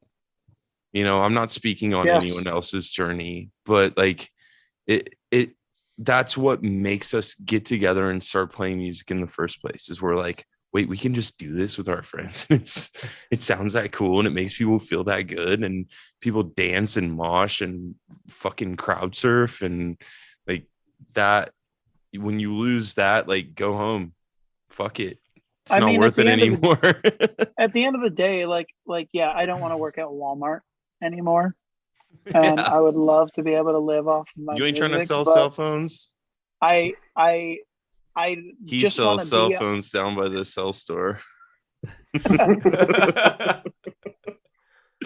S2: I'm not speaking on anyone else's journey, but like that's what makes us get together and start playing music in the first place, is we're like, wait, we can just do this with our friends. It sounds that cool and it makes people feel that good, and people dance and mosh and fucking crowd surf and like that. When you lose that, like, go home. Fuck it. It's not worth it anymore.
S4: At the end of the day, yeah, I don't want to work at Walmart anymore. And I would love to be able to live off of my
S2: You ain't
S4: music,
S2: trying to sell cell phones?
S4: He
S2: sells cell phones down by the cell store.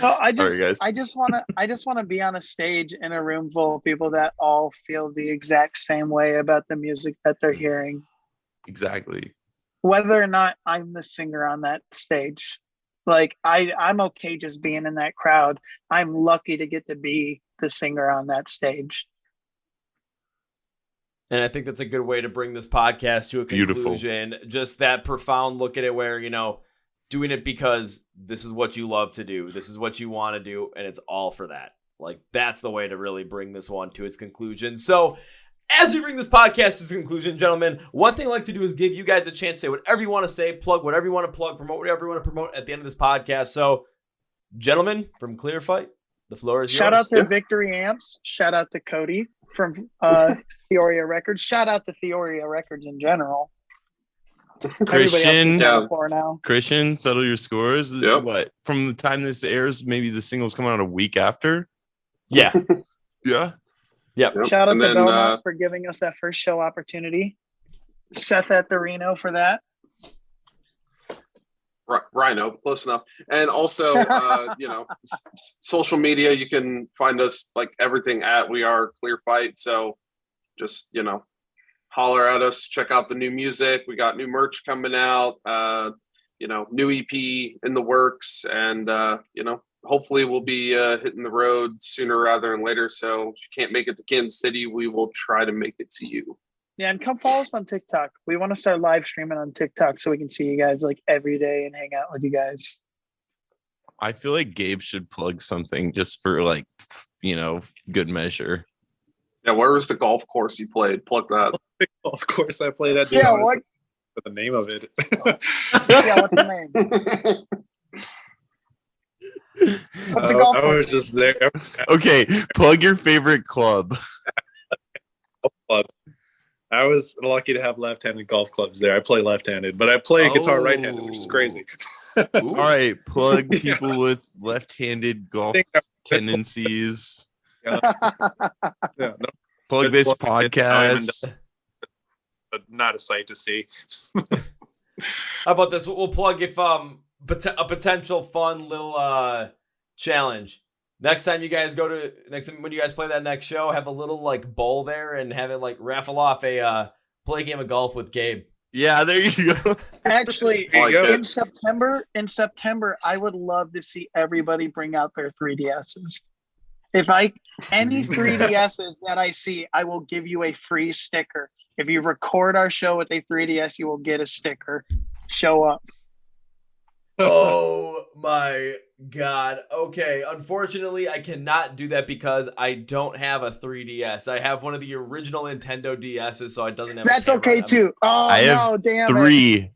S4: No, I just want to be on a stage in a room full of people that all feel the exact same way about the music that they're hearing.
S2: Exactly.
S4: Whether or not I'm the singer on that stage. Like I'm okay just being in that crowd. I'm lucky to get to be the singer on that stage.
S1: And I think that's a good way to bring this podcast to a conclusion. Beautiful. Just that profound look at it where, doing it because this is what you love to do. This is what you want to do. And it's all for that. Like, that's the way to really bring this one to its conclusion. So as we bring this podcast to its conclusion, gentlemen, one thing I like to do is give you guys a chance to say whatever you want to say, plug whatever you want to plug, promote whatever you want to promote at the end of this podcast. So, gentlemen from Clearfight, the floor is yours.
S4: Shout out to Victory Amps. Shout out to Cody from Theoria Records. Shout out to Theoria Records in general.
S2: Christian, settle your scores. Yep. What, from the time this airs, maybe the singles come out a week after?
S1: Yeah.
S2: Yeah.
S1: Yep.
S4: Shout out to Belmont for giving us that first show opportunity. Seth at the Reno for that.
S3: Rhino, close enough. And also, social media, you can find us like everything at We Are Clearfight. So just, holler at us, check out the new music. We got new merch coming out, new EP in the works. And, hopefully we'll be hitting the road sooner rather than later. So if you can't make it to Kansas City, we will try to make it to you.
S4: Yeah, and come follow us on TikTok. We want to start live streaming on TikTok so we can see you guys like every day and hang out with you guys.
S2: I feel like Gabe should plug something just for like, good measure.
S3: Yeah, where was the golf course you played? Plug that.
S5: The golf course I played at.
S4: Yeah, what?
S5: The name of it.
S4: Yeah, what's the name? What's a golf
S5: I
S4: club?
S5: was just there.
S2: Okay, plug your favorite club.
S5: Club. I was lucky to have left-handed golf clubs there. I play left-handed, but I play guitar right-handed, which is crazy.
S2: All right, plug people with left-handed golf tendencies.
S5: Yeah, no,
S2: Plug this podcast.
S5: but not a sight to see.
S1: How about this? We'll plug if a potential fun little challenge. Next time when you guys play that next show, have a little like bowl there and have it like raffle off a play a game of golf with Gabe.
S2: Yeah, there you go.
S4: Actually,
S5: There you go.
S4: in September, I would love to see everybody bring out their 3DSs. Any 3DSs that I see, I will give you a free sticker. If you record our show with a 3DS, you will get a sticker. Show up.
S1: Oh my God. Okay. Unfortunately, I cannot do that because I don't have a 3DS. I have one of the original Nintendo DSs, so it doesn't have.
S4: That's okay too. Oh
S2: I
S4: no,
S2: have
S4: damn it.
S2: 3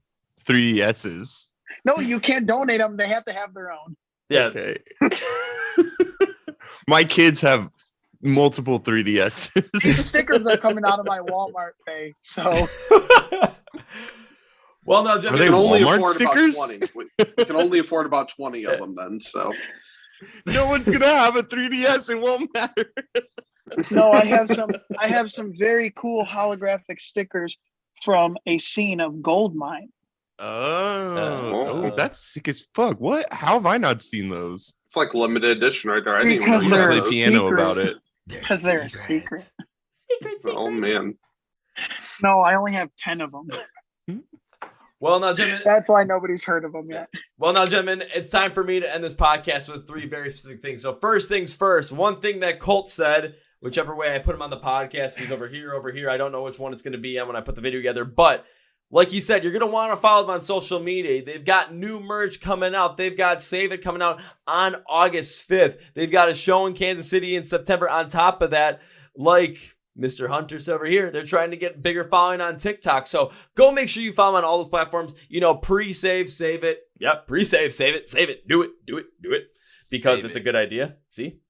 S2: 3DSs.
S4: No, you can't donate them. They have to have their own.
S1: Yeah.
S2: Okay. My kids have multiple 3DSs.
S4: These stickers are coming out of my Walmart pay. So
S1: Well, no, Jim,
S2: Are they
S3: We can only
S2: Walmart
S3: afford
S2: stickers?
S3: about 20. We can only afford about 20 of them then. So
S2: No one's gonna have a 3DS. It won't matter.
S4: no, I have some very cool holographic stickers from a scene of Gold Mine.
S2: Oh, that's sick as fuck. What? How have I not seen those?
S3: it's like limited edition right there. I didn't
S4: Because
S3: even know
S2: I'm gonna
S4: they're
S2: play
S3: those.
S2: piano
S4: secret.
S2: about it.
S4: Because they're a secret.
S1: Secret.
S3: Oh man.
S4: No, I only have 10 of them.
S1: Well, now, gentlemen.
S4: That's why nobody's heard of them yet.
S1: Well, now, gentlemen, it's time for me to end this podcast with 3 very specific things. So, first things first. One thing that Colt said, whichever way I put him on the podcast, he's over here. I don't know which one it's going to be on when I put the video together, but like he said, you're going to want to follow them on social media. They've got new merch coming out. They've got Save It coming out on August 5th. They've got a show in Kansas City in September. On top of that, like Mr. Hunter's over here, they're trying to get bigger following on TikTok. So go make sure you follow them on all those platforms. Pre-save, save it. Yep, pre-save, save it. Do it. Because it's a good idea. See?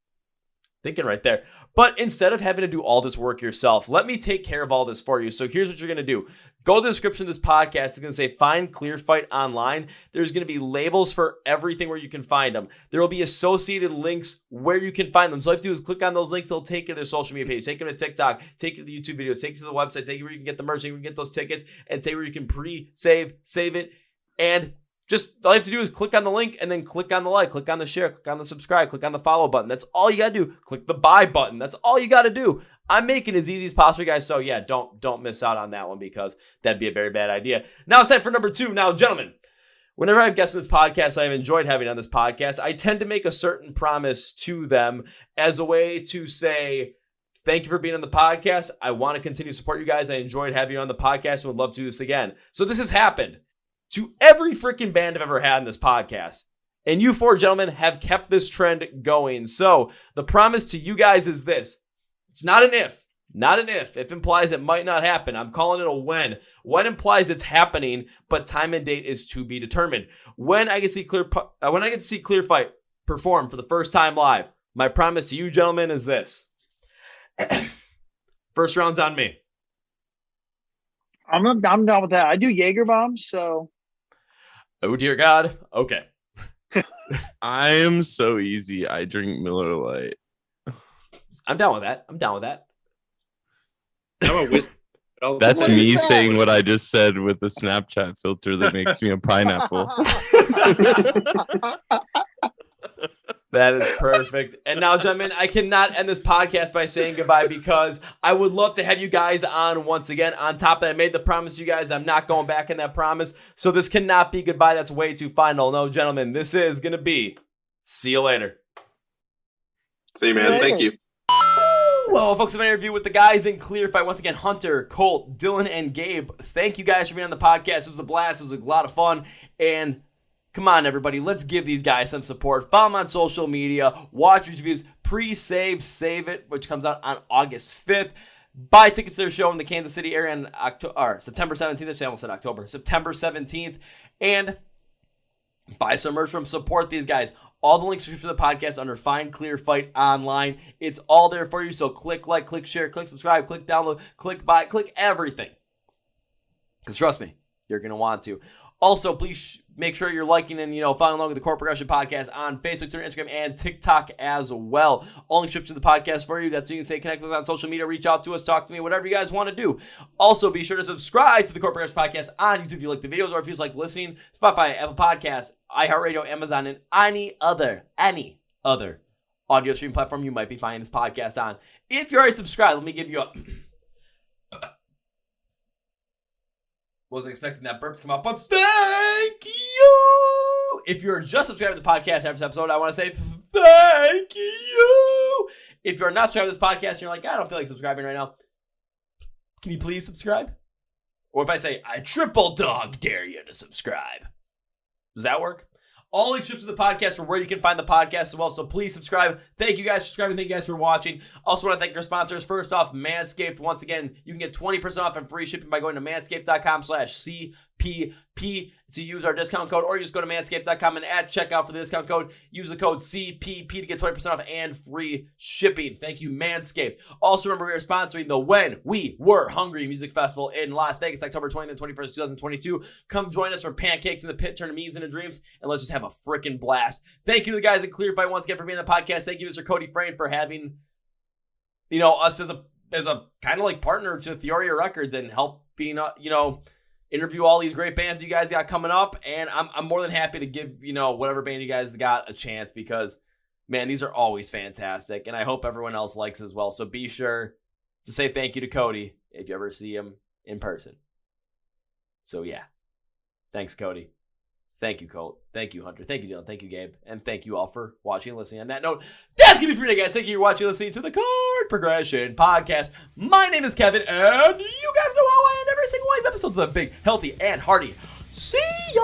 S1: Thinking right there. But instead of having to do all this work yourself, let me take care of all this for you. So here's what you're going to do. Go to the description of this podcast. It's going to say find Clearfight online. There's going to be labels for everything where you can find them. There will be associated links where you can find them. So all you have to do is click on those links. They'll take you to their social media page, take you to TikTok, take you to the YouTube videos, take you to the website, take you where you can get the merch, take you where you can get those tickets, and take you where you can pre-save, save it, and just all you have to do is click on the link and then click on the like, click on the share, click on the subscribe, click on the follow button. That's all you got to do. Click the buy button. That's all you got to do. I'm making it as easy as possible, guys. So yeah, don't miss out on that one because that'd be a very bad idea. Now it's time for number 2. Now, gentlemen, whenever I've guests on this podcast, I've enjoyed having on this podcast. I tend to make a certain promise to them as a way to say, thank you for being on the podcast. I want to continue to support you guys. I enjoyed having you on the podcast and would love to do this again. So this has happened to every freaking band I've ever had in this podcast. And you 4 gentlemen have kept this trend going. So the promise to you guys is this. It's not an if. Not an if. If implies it might not happen. I'm calling it a when. When implies it's happening, but time and date is to be determined. When I can see Clearfight perform for the first time live, my promise to you gentlemen is this. First round's on me.
S4: I'm down with that. I do Jaeger bombs, so
S1: Oh dear God. Okay.
S2: I am so easy. I drink Miller Lite.
S1: I'm down with that.
S5: I'm a whiskey.
S2: That's
S4: What
S2: me
S4: is that?
S2: saying what I just said with the Snapchat filter that makes me a pineapple.
S1: That is perfect. And now, gentlemen, I cannot end this podcast by saying goodbye because I would love to have you guys on once again. On top of that, I made the promise to you guys. I'm not going back in that promise. So this cannot be goodbye. That's way too final. No, gentlemen, this is going to be see you later.
S3: See you, man. Thank you.
S1: Well, folks, I'm interview with the guys in Clearfight. Once again, Hunter, Colt, Dylan, and Gabe. Thank you guys for being on the podcast. It was a blast. It was a lot of fun. And come on, everybody. Let's give these guys some support. Follow them on social media. Watch reviews. Pre-save, save it, which comes out on August 5th. Buy tickets to their show in the Kansas City area on September 17th. I almost said October. September 17th. And buy some merch from them. Support these guys. All the links to the podcast under Find Clearfight Online. It's all there for you. So click like, click share, click subscribe, click download, click buy, click everything. Because trust me, you're going to want to. Also, please make sure you're liking and, following along with the Chord Progression Podcast on Facebook, Twitter, Instagram, and TikTok as well. Only ship to the podcast for you. That's so you can stay connected with us on social media, reach out to us, talk to me, whatever you guys want to do. Also, be sure to subscribe to the Chord Progression Podcast on YouTube if you like the videos or if you just like listening. Spotify, Apple Podcasts, iHeartRadio, Amazon, and any other audio stream platform you might be finding this podcast on. If you're already subscribed, let me give you a... Wasn't expecting that burp to come out, but thank you! If you're just subscribed to the podcast after this episode, I want to say thank you! If you're not subscribed to this podcast and you're like, I don't feel like subscribing right now, can you please subscribe? Or if I say, I triple dog dare you to subscribe. Does that work? All links to the podcast are where you can find the podcast as well, so please subscribe. Thank you guys for subscribing. Thank you guys for watching. Also want to thank our sponsors. First off, Manscaped. Once again, you can get 20% off and free shipping by going to manscaped.com/CPP to use our discount code, or you just go to manscaped.com and at checkout for the discount code, use the code CPP to get 20% off and free shipping. Thank you, Manscaped. Also remember, we are sponsoring the When We Were Hungry Music Festival in Las Vegas, October 20th and 21st, 2022. Come join us for pancakes in the pit, turn memes into dreams, and let's just have a freaking blast. Thank you to the guys at Clearfight once again for being on the podcast. Thank you, Mr. Cody Frayne, for having, us as a kind of like partner to Theoria Records and helping, interview all these great bands you guys got coming up. And I'm more than happy to give, whatever band you guys got a chance because, man, these are always fantastic. And I hope everyone else likes as well. So be sure to say thank you to Cody if you ever see him in person. So, yeah. Thanks, Cody. Thank you, Colt. Thank you, Hunter. Thank you, Dylan. Thank you, Gabe. And thank you all for watching and listening. On that note, that's going to be for today, guys. Thank you for watching and listening to the Chord Progression Podcast. My name is Kevin, and you guys know how I end every single one of these episodes with a big, healthy, and hearty see ya!